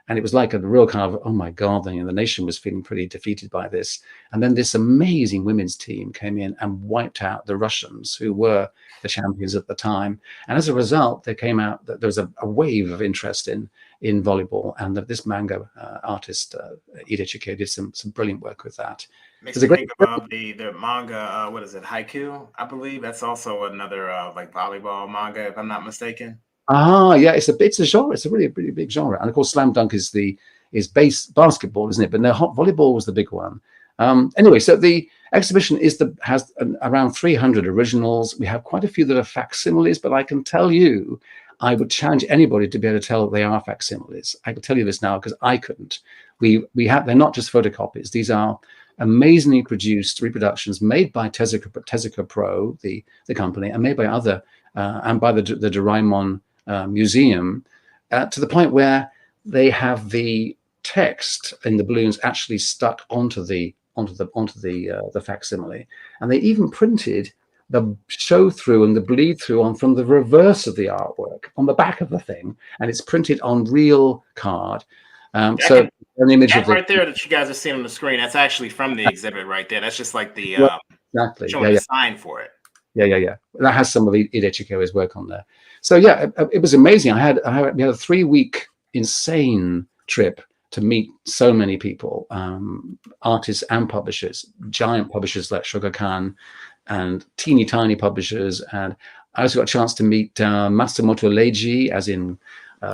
And it was like a real kind of, oh my God, the nation was feeling pretty defeated by this. And then this amazing women's team came in and wiped out the Russians, who were the champions at the time. And as a result, there came out that there was a wave of interest in volleyball. And that this manga artist, Ide Chikae, did some brilliant work with that.
makes me think about the manga, what is it, Haiku, I believe. That's also another like volleyball manga, if I'm not mistaken.
Yeah, it's a genre. It's a really big genre, and of course, Slam Dunk is base basketball, isn't it? But no, volleyball was the big one. Anyway, so the exhibition has around 300 originals. We have quite a few that are facsimiles, but I can tell you, I would challenge anybody to be able to tell that they are facsimiles. I can tell you this now because I couldn't. They're not just photocopies. These are amazingly produced reproductions made by Tezuka Pro, the company, and made by other and by the Doraemon museum, to the point where they have the text in the balloons actually stuck onto the facsimile, and they even printed the show through and the bleed through on from the reverse of the artwork on the back of the thing, and it's printed on real card. So an image of
right there that you guys are seeing on the screen, that's actually from the exhibit right there. That's just like the
exactly
showing the sign for it.
Yeah. That has some of Ide Chikae's work on there. So yeah, it was amazing. We had a 3-week insane trip to meet so many people, artists and publishers, giant publishers like Shogakukan and teeny tiny publishers. And I also got a chance to meet Matsumoto Leiji, as in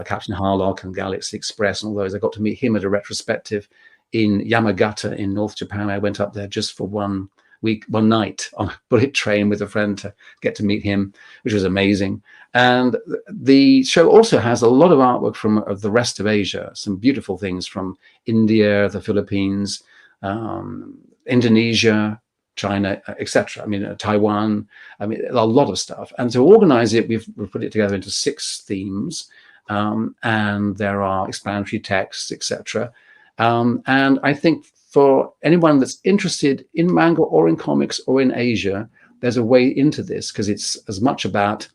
Captain Harlock and Galaxy Express and all those. I got to meet him at a retrospective in Yamagata in North Japan. I went up there just for one night on a bullet train with a friend to get to meet him, which was amazing. And the show also has a lot of artwork from the rest of Asia, some beautiful things from India, the Philippines, Indonesia, China, etc. I mean, Taiwan. I mean, a lot of stuff. And to organize it, we've put it together into 6 themes, and there are explanatory texts, etc. And I think for anyone that's interested in manga or in comics or in Asia, there's a way into this, because it's as much about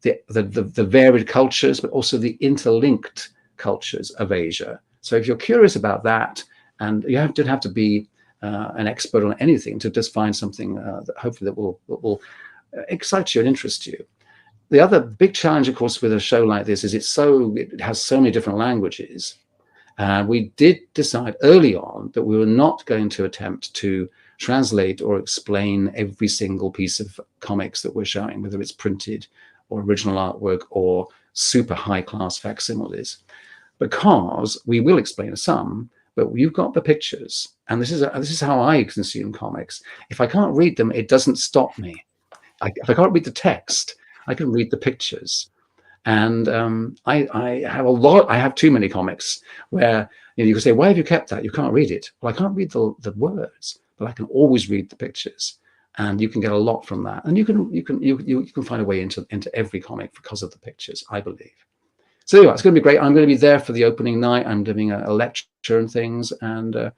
the varied cultures, but also the interlinked cultures of Asia. So if you're curious about that, and you don't have to be an expert on anything to just find something that hopefully that will excite you and interest you. The other big challenge, of course, with a show like this is it has so many different languages. We did decide early on that we were not going to attempt to translate or explain every single piece of comics that we're showing, whether it's printed or original artwork or super high-class facsimiles, because we will explain some, but you've got the pictures. And this is how I consume comics. If I can't read them, it doesn't stop me. If I can't read the text, I can read the pictures. And I have too many comics where you can say, why have you kept that? You can't read it. Well, I can't read the words, but I can always read the pictures, and you can get a lot from that. And you can find a way into every comic because of the pictures, I believe. So anyway, it's going to be great. I'm going to be there for the opening night. I'm doing a lecture and things, and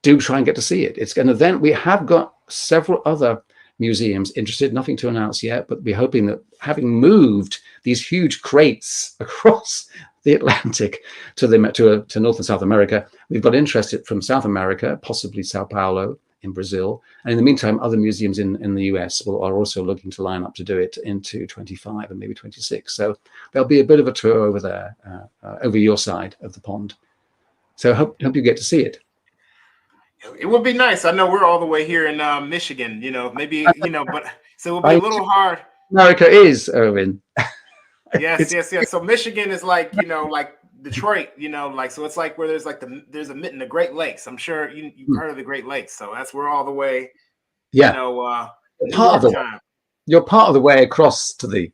do try and get to see it. It's an event. We have got several other museums interested, nothing to announce yet, but we're hoping that, having moved these huge crates across the Atlantic to North and South America, we've got interest from South America, possibly Sao Paulo in Brazil. And in the meantime, other museums in the US are also looking to line up to do it into 25 and maybe 26. So there'll be a bit of a tour over there, over your side of the pond. So hope you get to see it.
It would be nice. I know we're all the way here in Michigan, maybe, but so it'll be a little hard.
America is, Irvin.
Yes. So Michigan is like, like Detroit, so it's like where there's like there's the Great Lakes. I'm sure you've heard of the Great Lakes. So that's where all the way,
yeah. You're part of the way across to the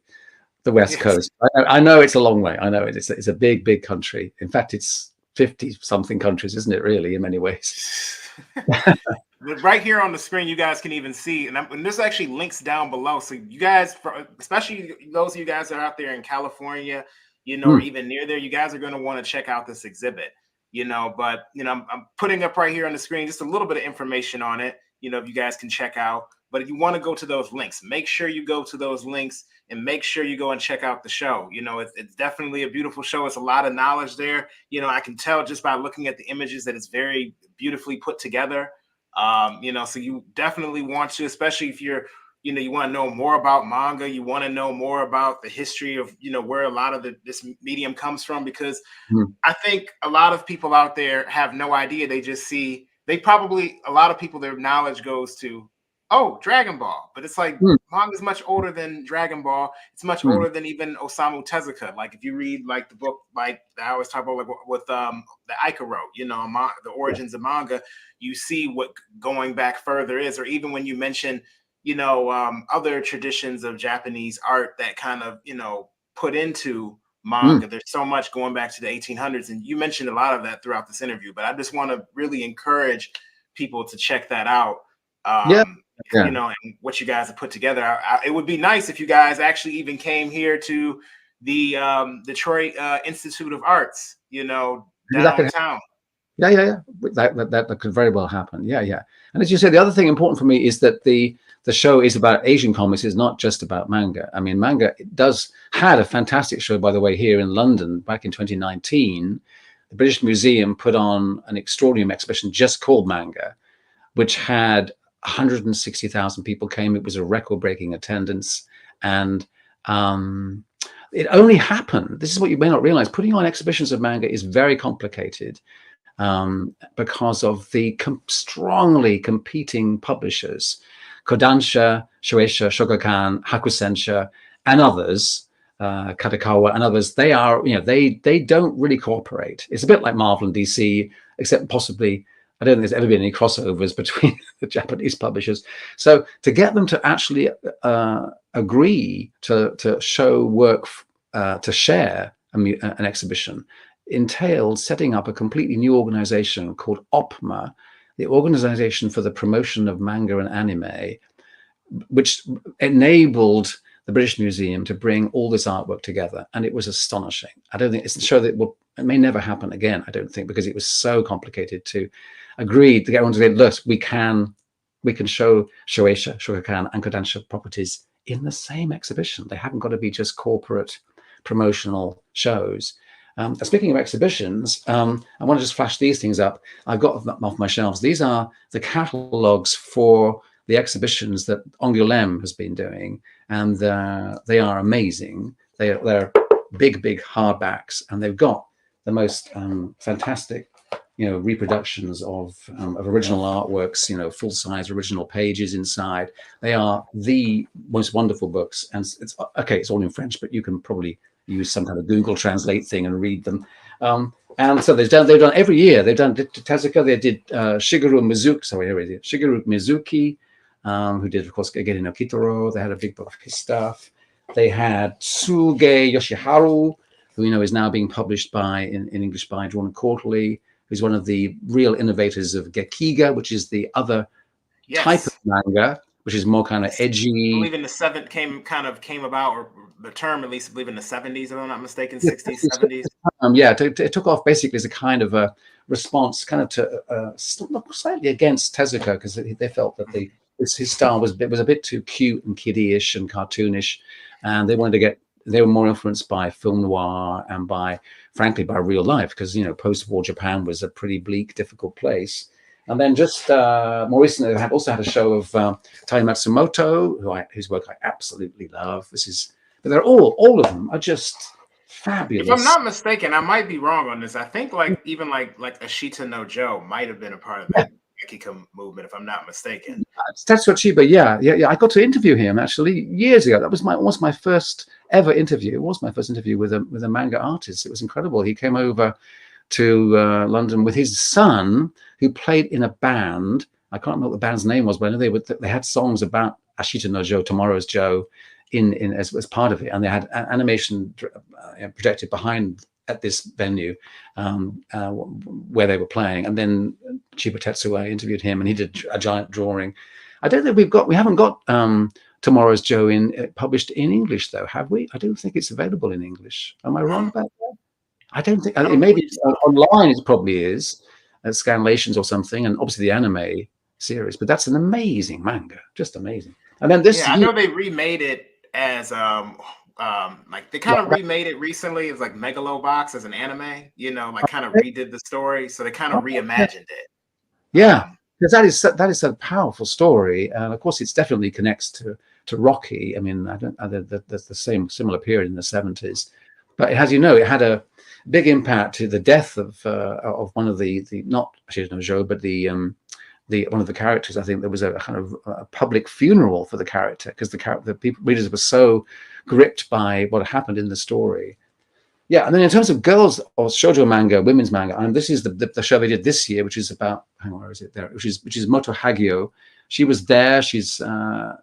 West Coast. I know it's a long way. I know it's a big, big country. In fact, it's 50 something countries, isn't it, really, in many ways?
Right here on the screen, you guys can even see, and there's actually links down below. So you guys, especially those of you guys that are out there in California, or even near there, you guys are going to want to check out this exhibit, but, I'm putting up right here on the screen just a little bit of information on it, if you guys can check out. But if you want to go to those links, make sure you go to those links and make sure you go and check out the show. It's definitely a beautiful show. It's a lot of knowledge there. I can tell just by looking at the images that it's very beautifully put together. So you definitely want to, especially if you're, you want to know more about manga, you want to know more about the history of, where a lot of this medium comes from, because I think a lot of people out there have no idea. They just see, a lot of people, their knowledge goes to, oh, Dragon Ball. But it's like manga is much older than Dragon Ball. It's much older than even Osamu Tezuka. Like if you read like the book, like I always talk about, like with the Aika wrote, the origins of manga, you see what going back further is. Or even when you mention, other traditions of Japanese art that kind of, put into manga. There's so much going back to the 1800s. And you mentioned a lot of that throughout this interview. But I just want to really encourage people to check that out. And what you guys have put together. It would be nice if you guys actually even came here to the Detroit Institute of Arts, downtown.
Yeah. That could very well happen. Yeah. And as you said, the other thing important for me is that the show is about Asian comics. It's not just about manga. I mean, manga had a fantastic show, by the way, here in London back in 2019. The British Museum put on an extraordinary exhibition just called Manga, which had 160,000 people came. It was a record-breaking attendance, and it only happened. This is what you may not realize. Putting on exhibitions of manga is very complicated because of the strongly competing publishers, Kodansha, Shueisha, Shogakukan, Hakusensha, and others, Katakawa and others. They are, they don't really cooperate. It's a bit like Marvel and DC, except possibly, I don't think there's ever been any crossovers between the Japanese publishers. So to get them to actually agree to show work, to share an exhibition, entailed setting up a completely new organization called OPMA, the Organization for the Promotion of Manga and Anime, which enabled the British Museum to bring all this artwork together. And it was astonishing. I don't think it's a show that it may never happen again, I don't think, because it was so complicated to agree to get everyone to say, look, we can show Shueisha, Shogakukan, and Kodansha properties in the same exhibition. They haven't got to be just corporate promotional shows. Speaking of exhibitions, I want to just flash these things up. I've got them off my shelves. These are the catalogs for the exhibitions that Angoulême has been doing, and they are amazing. They're big hardbacks, and they've got the most fantastic, reproductions of original artworks, full-size original pages inside. They are the most wonderful books, and it's all in French, but you can probably use some kind of Google Translate thing and read them. And so they've done every year. They've done Tezuka. They did Shigeru Mizuki, who did, of course, Gege no Kitaro. They had a big book of his stuff. They had Tsuge Yoshiharu, who is now being published in English by Drawn Quarterly, who's one of the real innovators of Gekiga, which is the other type of manga, which is more kind of edgy.
I believe in the seventh came about, or the term at least, I believe in the 70s, if I'm not mistaken, 60s, 70s.
It took off basically as a kind of a response, kind of to slightly against Tezuka, because they felt that his style was a bit too cute and kiddie-ish and cartoonish, and they were more influenced by film noir and frankly by real life, because post-war Japan was a pretty bleak, difficult place. And then just more recently, I also had a show of Tai Matsumoto, whose work I absolutely love. But they're all of them are just fabulous.
If I'm not mistaken, I might be wrong on this. I think like even like Ashita no Joe might have been a part of that Gekiko movement, if I'm not mistaken.
Tetsuo Chiba, yeah. I got to interview him actually years ago. That was my first ever interview. It was my first interview with a manga artist. It was incredible. He came over to London with his son, who played in a band. I can't remember what the band's name was, but I know they had songs about Ashita no Joe, Tomorrow's Joe, as part of it, and they had animation projected behind at this venue where they were playing. And then Chiba Tetsuo interviewed him, and he did a giant drawing. I don't think we haven't got Tomorrow's Joe published in English though, have we? I don't think it's available in English. Am I wrong about that? I don't think. It maybe online. It probably is at Scanlations or something, and obviously the anime series. But that's an amazing manga, just amazing. And then this,
I know they remade it as like they kind of remade it recently. It was like Megalobox as an anime, like kind of redid the story, so they kind of reimagined it.
Yeah, because that is a powerful story, and of course, it definitely connects to Rocky. I mean, that's the similar period in the 70s, but it had a big impact to the death of one of the not Ashita no Joe, but one of the characters. I think there was a kind of a public funeral for the character because the readers were so gripped by what happened in the story. Yeah, and then in terms of girls or shoujo manga, women's manga, and this is the show they did this year, which is about where is it there? Which is Moto Hagio. She was there. She's her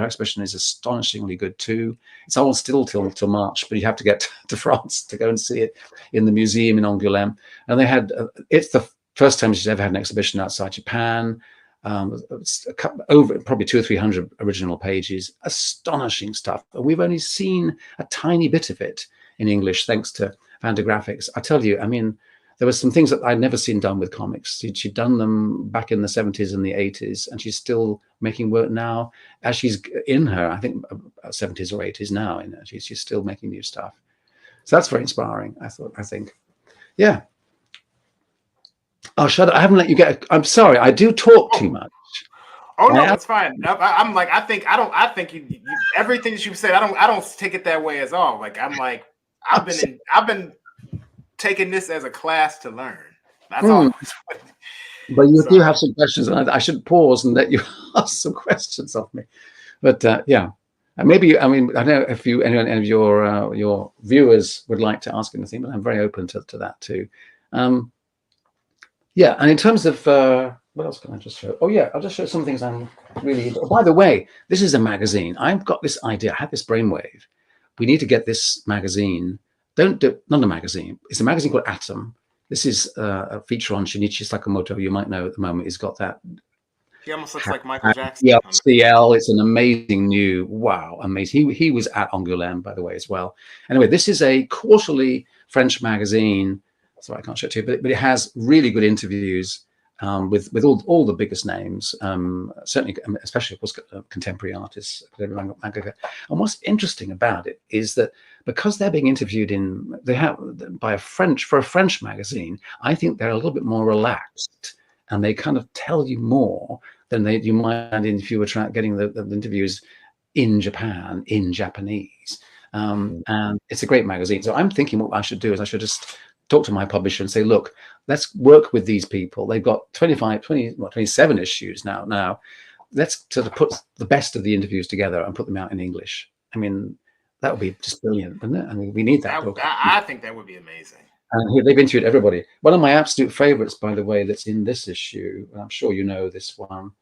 exhibition is astonishingly good too. It's all still till March, but you have to get to France to go and see it in the museum in Angoulême. And they had it's the first time she's ever had an exhibition outside Japan. It's over probably 200 or 300 original pages. Astonishing stuff. We've only seen a tiny bit of it in English, thanks to Fantagraphics. I tell you, I mean, there were some things that I'd never seen done with comics. She'd done them back in the 70s and the 80s, and she's still making work now as she's in her, I think, 70s or 80s now. She's still making new stuff. So that's very inspiring, I think. Yeah. Oh, shut up. I haven't let you I'm sorry. I do talk too much.
Oh no, that's fine. I'm like, I think you everything that you said, I don't take it that way at all. Like, I'm like, I've been taking this as a class to learn. That's all.
But you do have some questions, and I should pause and let you ask some questions of me. But yeah, and maybe I don't know if any of your viewers would like to ask anything, but I'm very open to that too. Yeah, and in terms of what else can I just show? Oh yeah, I'll just show some things I'm really into. Oh, by the way, this is a magazine. I've got this idea. I had this brainwave. We need to get this magazine. Not a magazine. It's a magazine called Atom. This is a feature on Shinichi Sakamoto. You might know at the moment. He's got that. He
almost looks like Michael Jackson.
Yeah, CL. It's an amazing amazing. He was at Angoulême, by the way, as well. Anyway, this is a quarterly French magazine. Sorry, I can't show it to you, but it has really good interviews with all the biggest names, certainly, especially of course contemporary artists, manga. And what's interesting about it is that because they're being interviewed for a French magazine, I think they're a little bit more relaxed, and they kind of tell you more than you might if you were getting the interviews in Japan in Japanese. And it's a great magazine. So I'm thinking what I should do is I should just talk to my publisher and say, look, let's work with these people. They've got 27 issues now. Let's sort of put the best of the interviews together and put them out in English. I mean, that would be just brilliant, wouldn't it? I mean, we need that.
I think that would be amazing.
And they've interviewed everybody. One of my absolute favorites, by the way, that's in this issue, and I'm sure you know this one,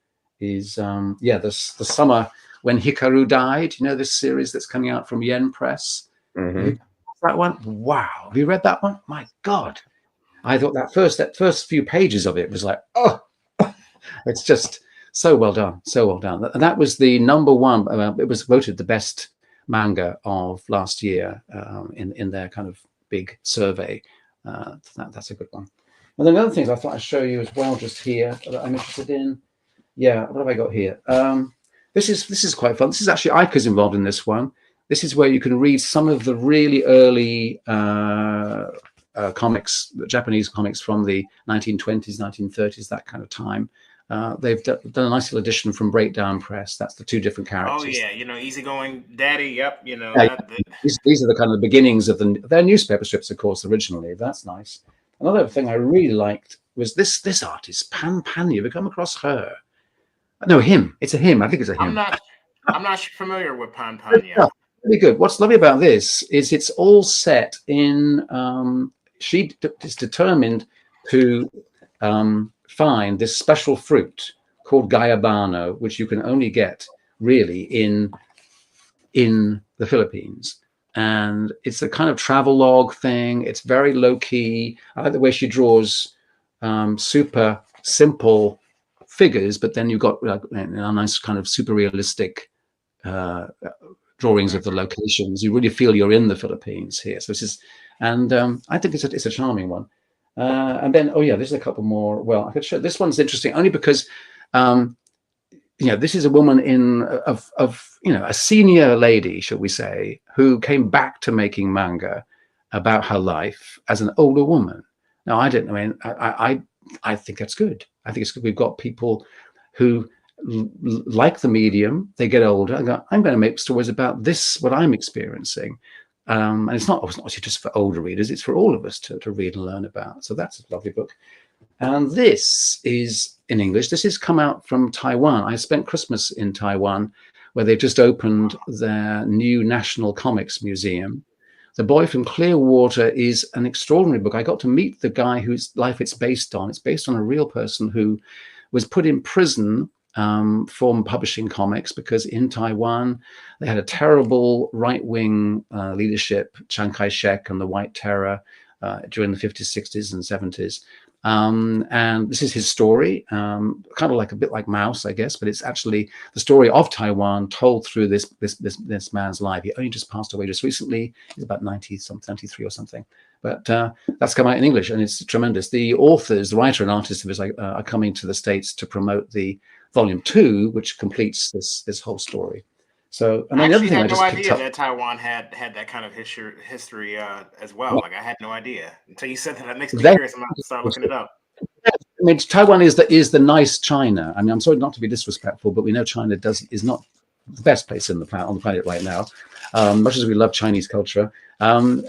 is the summer when Hikaru died. You know this series that's coming out from Yen Press? Mm-hmm. That one, wow! Have you read that one? My God, I thought that first few pages of it was like, oh, it's just so well done, And that was the number one. It was voted the best manga of last year in their kind of big survey. That's a good one. And then the other things I thought I'd show you as well, just here that I'm interested in. Yeah, what have I got here? This is quite fun. This is actually Aika's involved in this one. This is where you can read some of the really early comics, Japanese comics from the 1920s, 1930s, that kind of time. They've done a nice little edition from Breakdown Press. That's the two different characters.
Oh yeah, Easygoing Daddy. Yep,
Yeah, these are the kind of beginnings of their newspaper strips, of course, originally. That's nice. Another thing I really liked was this artist, Pan Pan. Have you come across her? No, him. It's a him. I think it's a him.
I'm not familiar with Pan Pan yet.
Really good. What's lovely about this is it's all set in. She is determined to find this special fruit called Gayabano, which you can only get really in the Philippines. And it's a kind of travel log thing. It's very low key. I like the way she draws super simple figures, but then you've got a nice kind of super realistic drawings of the locations. You really feel you're in the Philippines here. So this is, and I think it's a charming one. And then, there's a couple more. Well, I could show. This one's interesting only because, this is a woman of a senior lady, shall we say, who came back to making manga about her life as an older woman. Now, I don't know. I mean, I think that's good. I think it's good. We've got people who like the medium. They get older and go, I'm going to make stories about this, what I'm experiencing. And it's not just for older readers, it's for all of us to read and learn about. So that's a lovely book. And this is in English. This has come out from Taiwan. I spent Christmas in Taiwan, where they've just opened their new National Comics Museum. The Boy from Clearwater is an extraordinary book. I got to meet the guy whose life it's based on. It's based on a real person who was put in prison for publishing comics because in Taiwan they had a terrible right-wing leadership, Chiang Kai-shek and the White Terror during the 50s, 60s, and 70s. And this is his story, kind of like a bit like Mouse, I guess, but it's actually the story of Taiwan told through this man's life. He only just passed away just recently. He's about 93 or something. But that's come out in English, and it's tremendous. The authors, the writer and artist of this are coming to the States to promote the Volume 2, which completes this whole story. So, and then the other thing I just picked up,
that Taiwan had that kind of history as well. Like I had no idea until you said that. That makes me curious. I'm going to start looking it up.
I mean, Taiwan is the nice China. I mean, I'm sorry not to be disrespectful, but we know China is not the best place on the planet right now, much as we love Chinese culture. But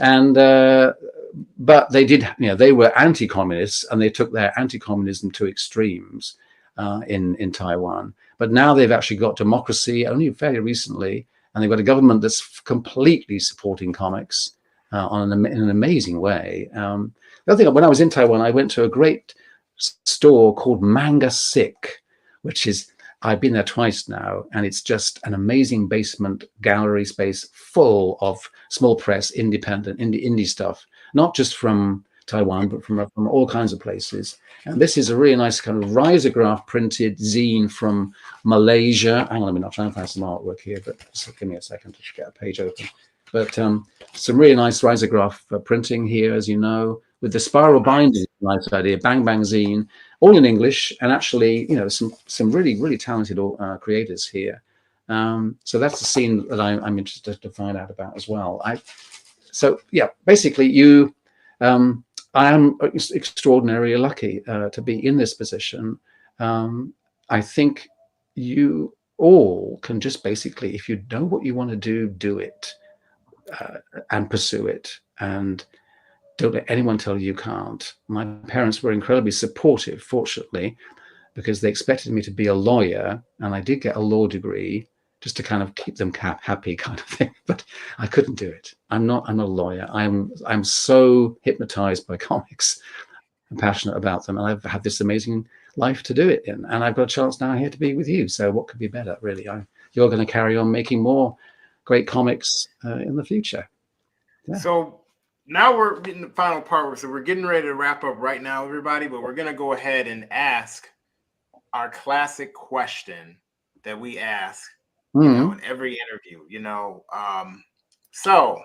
they did, they were anti-communists, and they took their anti-communism to extremes in Taiwan. But now they've actually got democracy only fairly recently, and they've got a government that's completely supporting comics in an amazing way. The other thing, when I was in Taiwan, I went to a great store called Mangasia, which is, I've been there twice now, and it's just an amazing basement gallery space full of small press, independent, indie stuff, not just from Taiwan, but from all kinds of places. And this is a really nice kind of risograph printed zine from Malaysia. Hang on a minute, I'll try and find some artwork here, but just give me a second to get a page open. But some really nice risograph printing here, as you know, with the spiral binding, nice idea, Bang Bang zine, all in English, and actually, some really, really talented creators here. So that's the scene that I'm interested to find out about as well. Basically, I am extraordinarily lucky to be in this position. I think you all can just basically, if you know what you want to do it and pursue it, and don't let anyone tell you can't. My parents were incredibly supportive, fortunately, because they expected me to be a lawyer, and I did get a law degree just to kind of keep them happy kind of thing, but I couldn't do it. I'm not a lawyer. I'm so hypnotized by comics. I'm passionate about them, and I've had this amazing life to do it in, and I've got a chance now here to be with you. So what could be better, really? You're going to carry on making more great comics in the future. Yeah.
So now we're getting the final part. So we're getting ready to wrap up right now, everybody, but we're going to go ahead and ask our classic question that we ask in every interview, so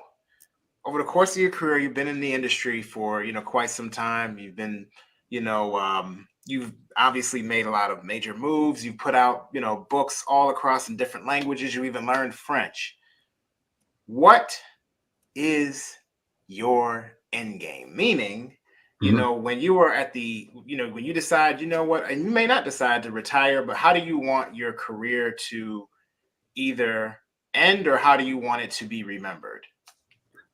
over the course of your career, you've been in the industry for, quite some time. You've been, you've obviously made a lot of major moves. You've put out, books all across in different languages. You even learned French. What is your end game. Meaning,
Mhm.
when you are at the, when you decide, what, and you may not decide to retire, but how do you want your career to either end, or how do you want it to be remembered?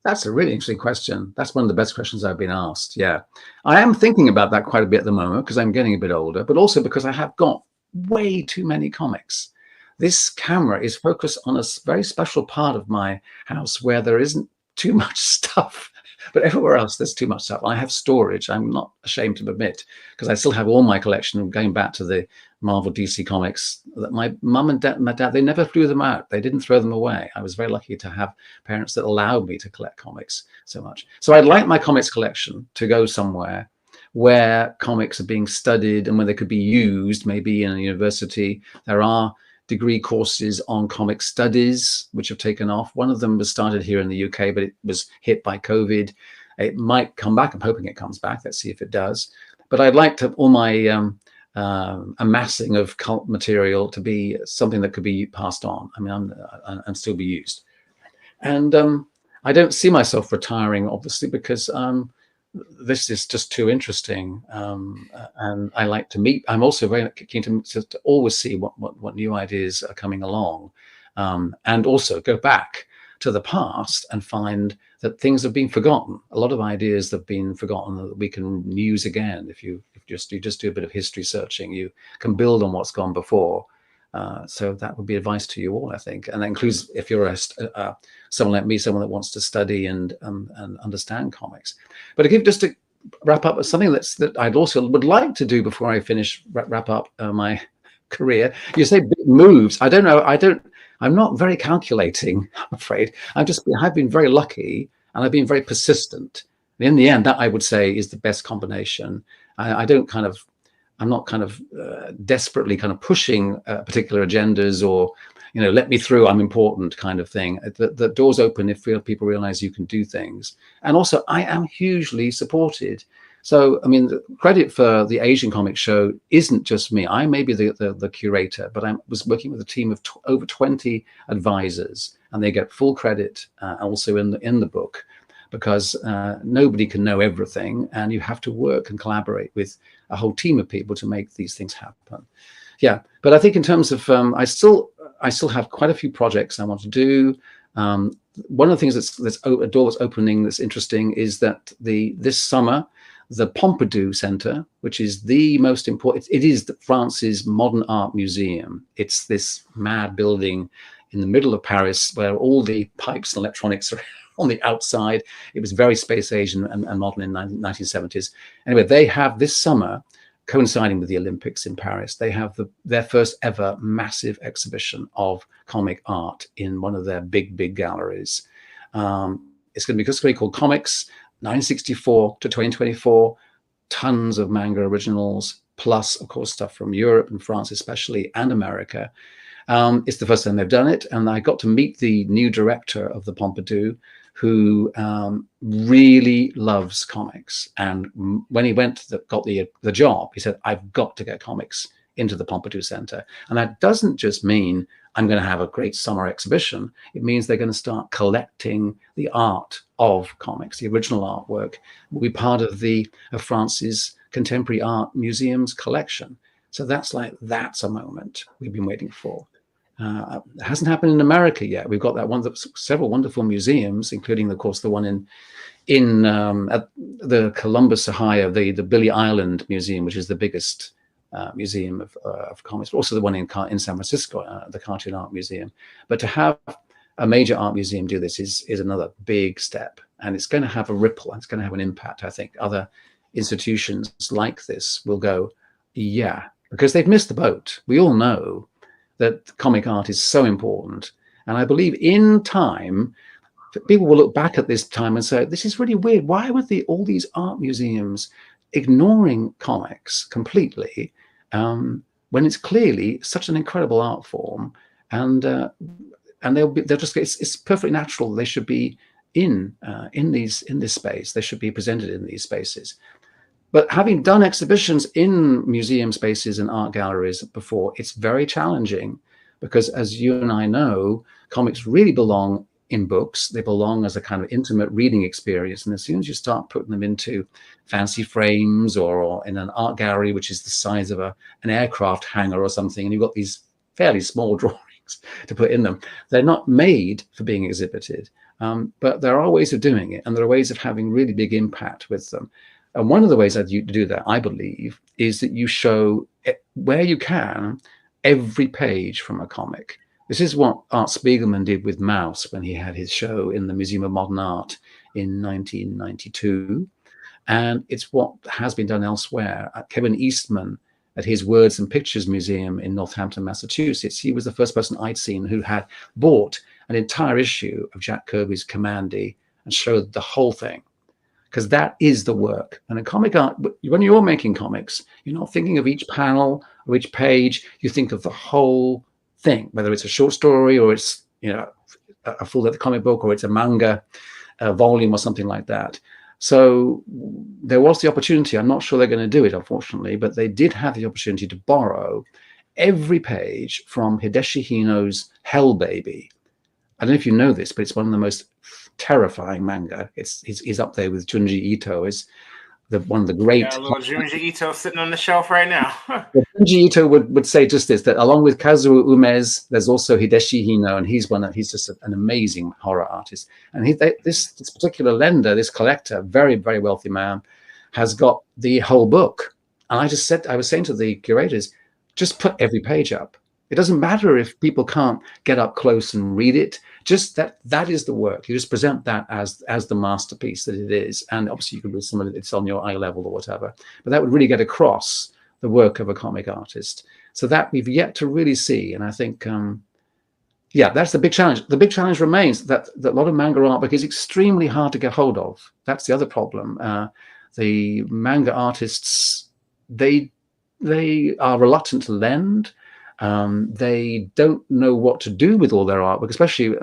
That's a really interesting question. That's one of the best questions I've been asked. Yeah. I am thinking about that quite a bit at the moment because I'm getting a bit older, but also because I have got way too many comics. This camera is focused on a very special part of my house where there isn't too much stuff, but everywhere else there's too much stuff. I have storage, I'm not ashamed to admit, because I still have all my collection going back to the Marvel DC comics that my mum and dad, they never threw them out. They didn't throw them away. I was very lucky to have parents that allowed me to collect comics so much. So I'd like my comics collection to go somewhere where comics are being studied and where they could be used, maybe in a university. There are degree courses on comic studies, which have taken off. One of them was started here in the UK, but it was hit by COVID. It might come back. I'm hoping it comes back. Let's see if it does. But I'd like to all my amassing of cult material to be something that could be passed on. I mean, and still be used. And I don't see myself retiring, obviously, because this is just too interesting. And I like to meet. I'm also very keen to always see what new ideas are coming along, and also go back to the past and find that things have been forgotten. A lot of ideas have been forgotten that we can use again. If you just do a bit of history searching, you can build on what's gone before. So that would be advice to you all, I think, and that includes if you're someone like me, someone that wants to study and understand comics. But if just to wrap up, something that I'd also would like to do before I wrap up my career. You say big moves. I don't know. I'm not very calculating, I'm afraid. I've been very lucky, and I've been very persistent. And in the end, that I would say is the best combination. I'm not desperately kind of pushing particular agendas or, let me through, I'm important kind of thing. The doors open if people realize you can do things. And also, I am hugely supported. So, I mean, the credit for the Asian Comic Show isn't just me. I may be the curator, but I was working with a team of over 20 advisors, and they get full credit also in the book, because nobody can know everything, and you have to work and collaborate with a whole team of people to make these things happen. Yeah, but I think in terms of, I still have quite a few projects I want to do. One of the things that's a door that's opening that's interesting is that this summer, the Pompidou Center, which is the most important, it is France's modern art museum. It's this mad building in the middle of Paris where all the pipes and electronics are on the outside. It was very space age and modern in the 1970s. Anyway, they have this summer, coinciding with the Olympics in Paris, they have their first ever massive exhibition of comic art in one of their big galleries. It's going to be called Comics 1964 to 2024, tons of manga originals, plus, of course, stuff from Europe and France especially, and America. It's the first time they've done it, and I got to meet the new director of the Pompidou, who really loves comics. And when he got the job, he said, I've got to get comics into the Pompidou Center. And that doesn't just mean I'm going to have a great summer exhibition. It means they're going to start collecting the art of comics. The original artwork will be part of France's Contemporary Art Museum's collection. So that's a moment we've been waiting for. It hasn't happened in America yet. We've got several wonderful museums, including, of course, the one at the Columbus, Ohio, the Billy Island Museum, which is the biggest museum of comics, but also the one in San Francisco, the Cartoon Art Museum. But to have a major art museum do this is another big step, and it's going to have a ripple. It's going to have an impact. I think other institutions like this will go, yeah, because they've missed the boat. We all know that comic art is so important, and I believe in time people will look back at this time and say, this is really weird. Why were all these art museums ignoring comics completely when it's clearly such an incredible art form? And it's perfectly natural they should be in this space. They should be presented in these spaces. But having done exhibitions in museum spaces and art galleries before, it's very challenging, because as you and I know, comics really belong in books. They belong as a kind of intimate reading experience. And as soon as you start putting them into fancy frames or in an art gallery, which is the size of an aircraft hangar or something, and you've got these fairly small drawings to put in them, they're not made for being exhibited. But there are ways of doing it, and there are ways of having really big impact with them. And one of the ways that you do that, I believe, is that you show, where you can, every page from a comic. This is what Art Spiegelman did with Mouse when he had his show in the Museum of Modern Art in 1992. And it's what has been done elsewhere. Kevin Eastman, at his Words and Pictures Museum in Northampton, Massachusetts, he was the first person I'd seen who had bought an entire issue of Jack Kirby's Commandy and showed the whole thing. Because that is the work. And in comic art, when you're making comics, you're not thinking of each panel or each page. You think of the whole thing, whether it's a short story or it's, you know, a full-length comic book, or it's a manga volume or something like that. So there was the opportunity. I'm not sure they're going to do it, unfortunately, but they did have the opportunity to borrow every page from Hideshi Hino's Hell Baby. I don't know if you know this, but it's one of the most terrifying manga. He's up there with Junji Ito as one of the great.
Yeah, little Junji Ito sitting on the shelf right now.
Junji Ito would say just this, that along with Kazuo Umez, there's also Hideshi Hino, and he's just an amazing horror artist. And this particular lender, this collector, very, very wealthy man, has got the whole book. And I was saying to the curators, just put every page up. It doesn't matter if people can't get up close and read it. Just that is the work. You just present that as the masterpiece that it is. And obviously you can read some of it, it's on your eye level or whatever. But that would really get across the work of a comic artist. So that we've yet to really see. And I think, that's the big challenge. The big challenge remains that a lot of manga artwork is extremely hard to get hold of. That's the other problem. The manga artists, they are reluctant to lend. They don't know what to do with all their artwork, especially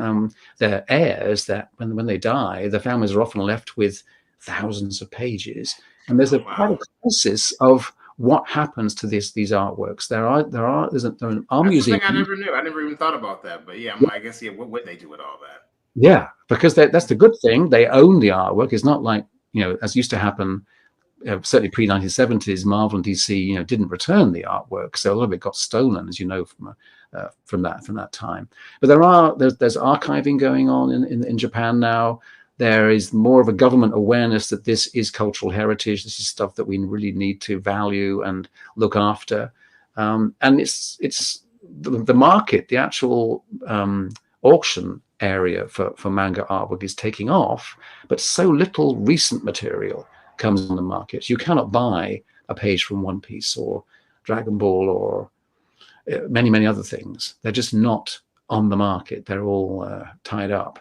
their heirs, that when they die, the families are often left with thousands of pages. And there's quite a crisis of what happens to these artworks. There's an art museum.
I never knew. I never even thought about that. But I guess, what would they do with all that?
Yeah, because that's the good thing. They own the artwork. It's not like, as used to happen, certainly pre-1970s, Marvel and DC, didn't return the artwork, so a lot of it got stolen, as you know, from that time. But there's archiving going on in Japan now. There is more of a government awareness that this is cultural heritage. This is stuff that we really need to value and look after. And it's the market, the actual auction area for manga artwork is taking off, but so little recent material comes on the market. You cannot buy a page from One Piece or Dragon Ball or many, many other things. They're just not on the market. They're all tied up.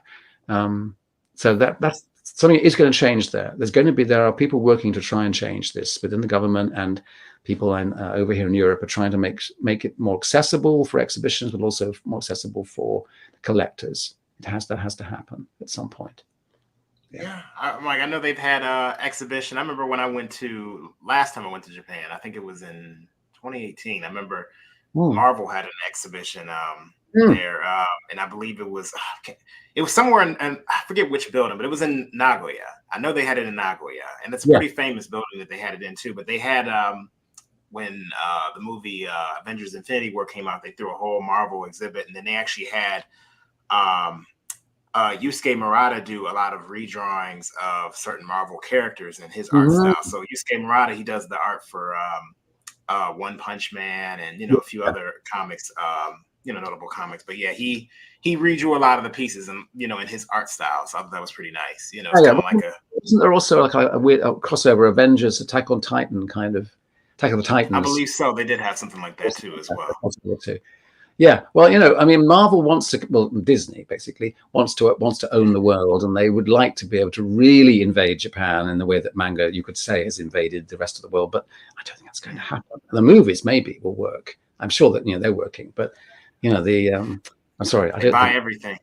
So that's something is going to change there. There are people working to try and change this within the government, and people over here in Europe are trying to make it more accessible for exhibitions, but also more accessible for collectors. It has to happen at some point.
Yeah, I know they've had exhibition. I remember when last time I went to Japan, I think it was in 2018. I remember Marvel had an exhibition there, and I believe it was somewhere in I forget which building, but it was in Nagoya. I know they had it in Nagoya, and it's a pretty famous building that they had it in too. But they had when the movie Avengers: Infinity War came out, they threw a whole Marvel exhibit, and then they actually had Yusuke Murata do a lot of redrawings of certain Marvel characters in his art style. So Yusuke Murata, he does the art for One Punch Man and a few other comics, notable comics. But yeah, he redrew a lot of the pieces and in his art style. So I thought that was pretty nice. It's kind of like
isn't there also like a weird crossover Avengers Attack on Titan kind of Attack of the Titans?
I believe so. They did have something like that too as well.
Yeah, well, Marvel Disney basically wants to own the world, and they would like to be able to really invade Japan in the way that manga, you could say, has invaded the rest of the world. But I don't think that's going to happen. The movies maybe will work. I'm sure that they're working, but I'm sorry,
I buy everything.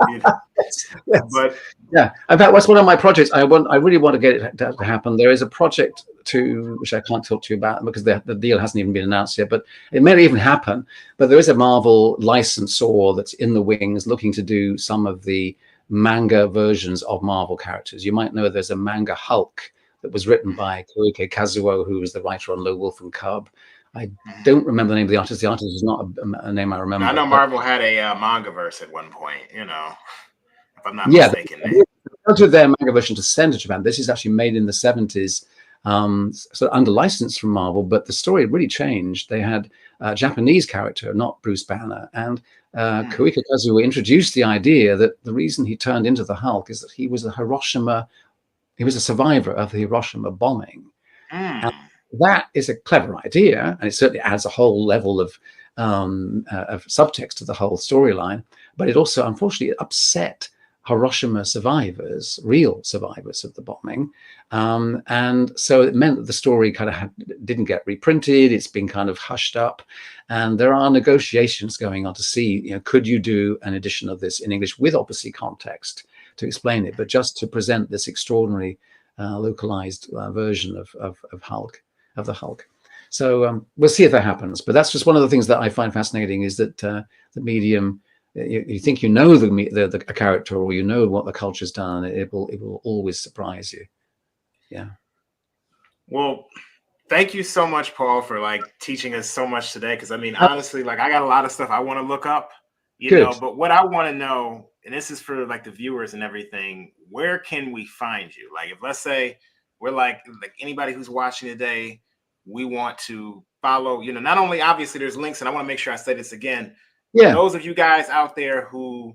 You know,
Yes.
but
Yeah, in fact, that's one of my projects. I really want to get it to happen. There is a project which I can't talk to you about because the deal hasn't even been announced yet. But it may even happen. But there is a Marvel licensor that's in the wings, looking to do some of the manga versions of Marvel characters. You might know there's a manga Hulk that was written by Koike Kazuo, who was the writer on Lone Wolf and Cub. I don't remember the name of the artist. The artist is not a name I remember.
I know Marvel had a manga verse at one point. You know, if I'm not
Yeah,
mistaken.
because of their manga version to send to Japan, this is actually made in the 70s, so under license from Marvel, but the story really changed. They had a Japanese character, not Bruce Banner, and Koike Kazuo introduced the idea that the reason he turned into the Hulk is that he was a survivor of the Hiroshima bombing. And that is a clever idea, and it certainly adds a whole level of subtext to the whole storyline, but it also, unfortunately, upset Hiroshima survivors, real survivors of the bombing. And so it meant that the story kind of didn't get reprinted. It's been kind of hushed up. And there are negotiations going on to see, could you do an edition of this in English with obviously context to explain it, but just to present this extraordinary localized version of Hulk, of the Hulk. So we'll see if that happens. But that's just one of the things that I find fascinating is that the medium, you think the character, or what the culture's done, it will always surprise you. Yeah.
Well, thank you so much, Paul, for teaching us so much today. Because I mean, honestly, I got a lot of stuff I want to look up, know. But what I want to know, and this is for the viewers and everything, where can we find you? If let's say we're like anybody who's watching today, we want to follow. Not only obviously there's links, and I want to make sure I say this again.
Yeah.
For those of you guys out there who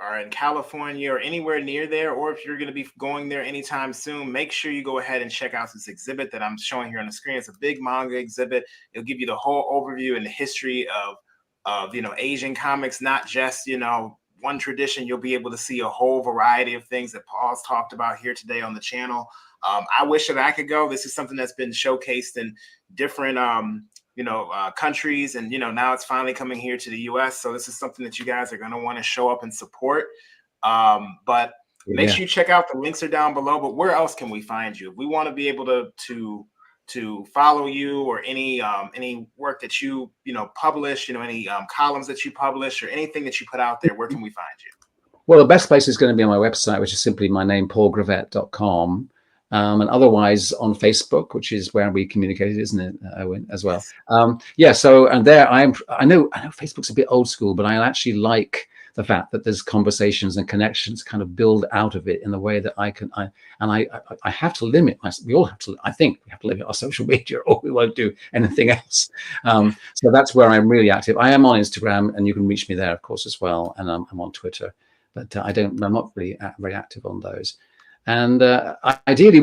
are in California or anywhere near there, or if you're going to be going there anytime soon, make sure you go ahead and check out this exhibit that I'm showing here on the screen. It's a big manga exhibit. It'll give you the whole overview and the history of Asian comics, not just one tradition. You'll be able to see a whole variety of things that Paul's talked about here today on the channel. I wish that I could go. This is something that's been showcased in different countries, and now it's finally coming here to the US. So this is something that you guys are going to want to show up and support. But make sure you check out, the links are down below. But where else can we find you if we want to be able to follow you, or any work that you publish, any columns that you publish, or anything that you put out there? Where can we find you?
Well, the best place is going to be on my website, which is simply my name, paulgravett.com. And otherwise on Facebook, which is where we communicated, isn't it, Owen, as well? So, and there I know Facebook's a bit old school, but I actually like the fact that there's conversations and connections kind of build out of it in the way that I have to limit I think we have to limit our social media, or we won't do anything else. So that's where I'm really active. I am on Instagram, and you can reach me there, of course, as well. And I'm on Twitter, but I'm not really very active on those. And ideally,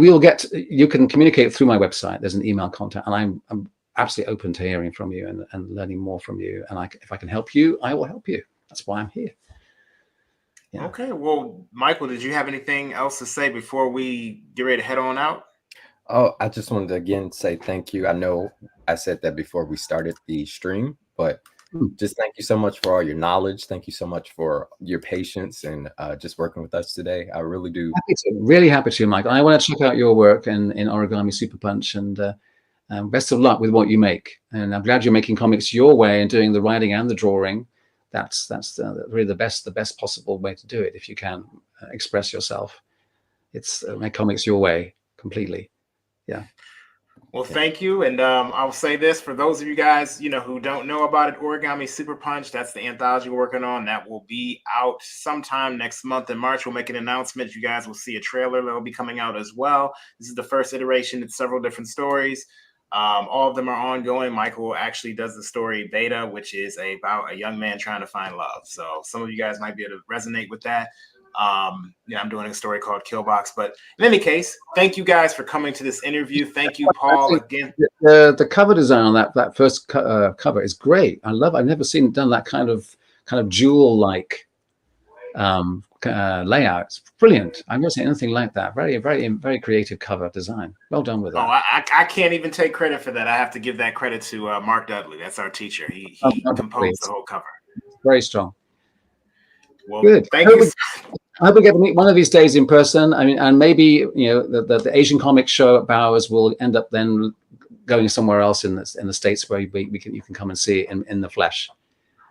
you can communicate through my website. There's an email contact, and I'm absolutely open to hearing from you and learning more from you. And if I can help you, I will help you. That's why I'm here. Yeah.
Okay. Well, Michael, did you have anything else to say before we get ready to head on out?
Oh, I just wanted to again say thank you. I know I said that before we started the stream, but just thank you so much for all your knowledge. Thank you so much for your patience and just working with us today. I really do.
Really happy to, Michael. I want to check out your work in Origami Super Punch, and best of luck with what you make. And I'm glad you're making comics your way and doing the writing and the drawing. That's really the best possible way to do it. If you can express yourself, it's make comics your way completely. Yeah.
Well, thank you. And I'll say this for those of you guys, who don't know about it, Origami Super Punch, that's the anthology we're working on. That will be out sometime next month in March. We'll make an announcement. You guys will see a trailer that will be coming out as well. This is the first iteration. It's several different stories. All of them are ongoing. Michael actually does the story Beta, which is about a young man trying to find love. So some of you guys might be able to resonate with that. I'm doing a story called Killbox. But in any case, thank you guys for coming to this interview. Thank you, Paul, again.
The cover design on that first cover is great. I've never done that kind of jewel-like layout. It's brilliant. I've never seen anything like that. Very, very, very creative cover design. Well done with that.
Oh, I can't even take credit for that. I have to give that credit to Mark Dudley. That's our teacher. He composed the whole cover.
Very strong.
Well,
Good.
thank you.
I hope we get to meet one of these days in person. I mean, and maybe the Asian Comics show at Bowers will end up then going somewhere else in the States where you can come and see it in the flesh.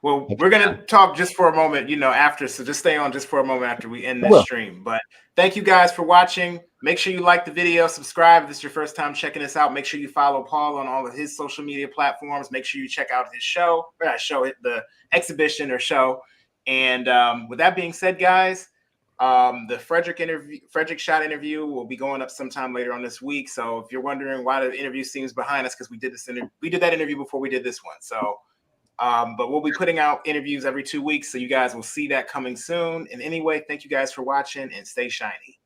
Well, we're gonna talk just for a moment, after. So just stay on just for a moment after we end this stream. But thank you guys for watching. Make sure you like the video, subscribe if this is your first time checking us out. Make sure you follow Paul on all of his social media platforms. Make sure you check out his show, the exhibition or show. And with that being said, guys, the Frederick Shot interview will be going up sometime later on this week. So if you're wondering why the interview seems behind us, because we did that interview before we did this one. So but we'll be putting out interviews every 2 weeks, so you guys will see that coming soon. And anyway, thank you guys for watching, and stay shiny.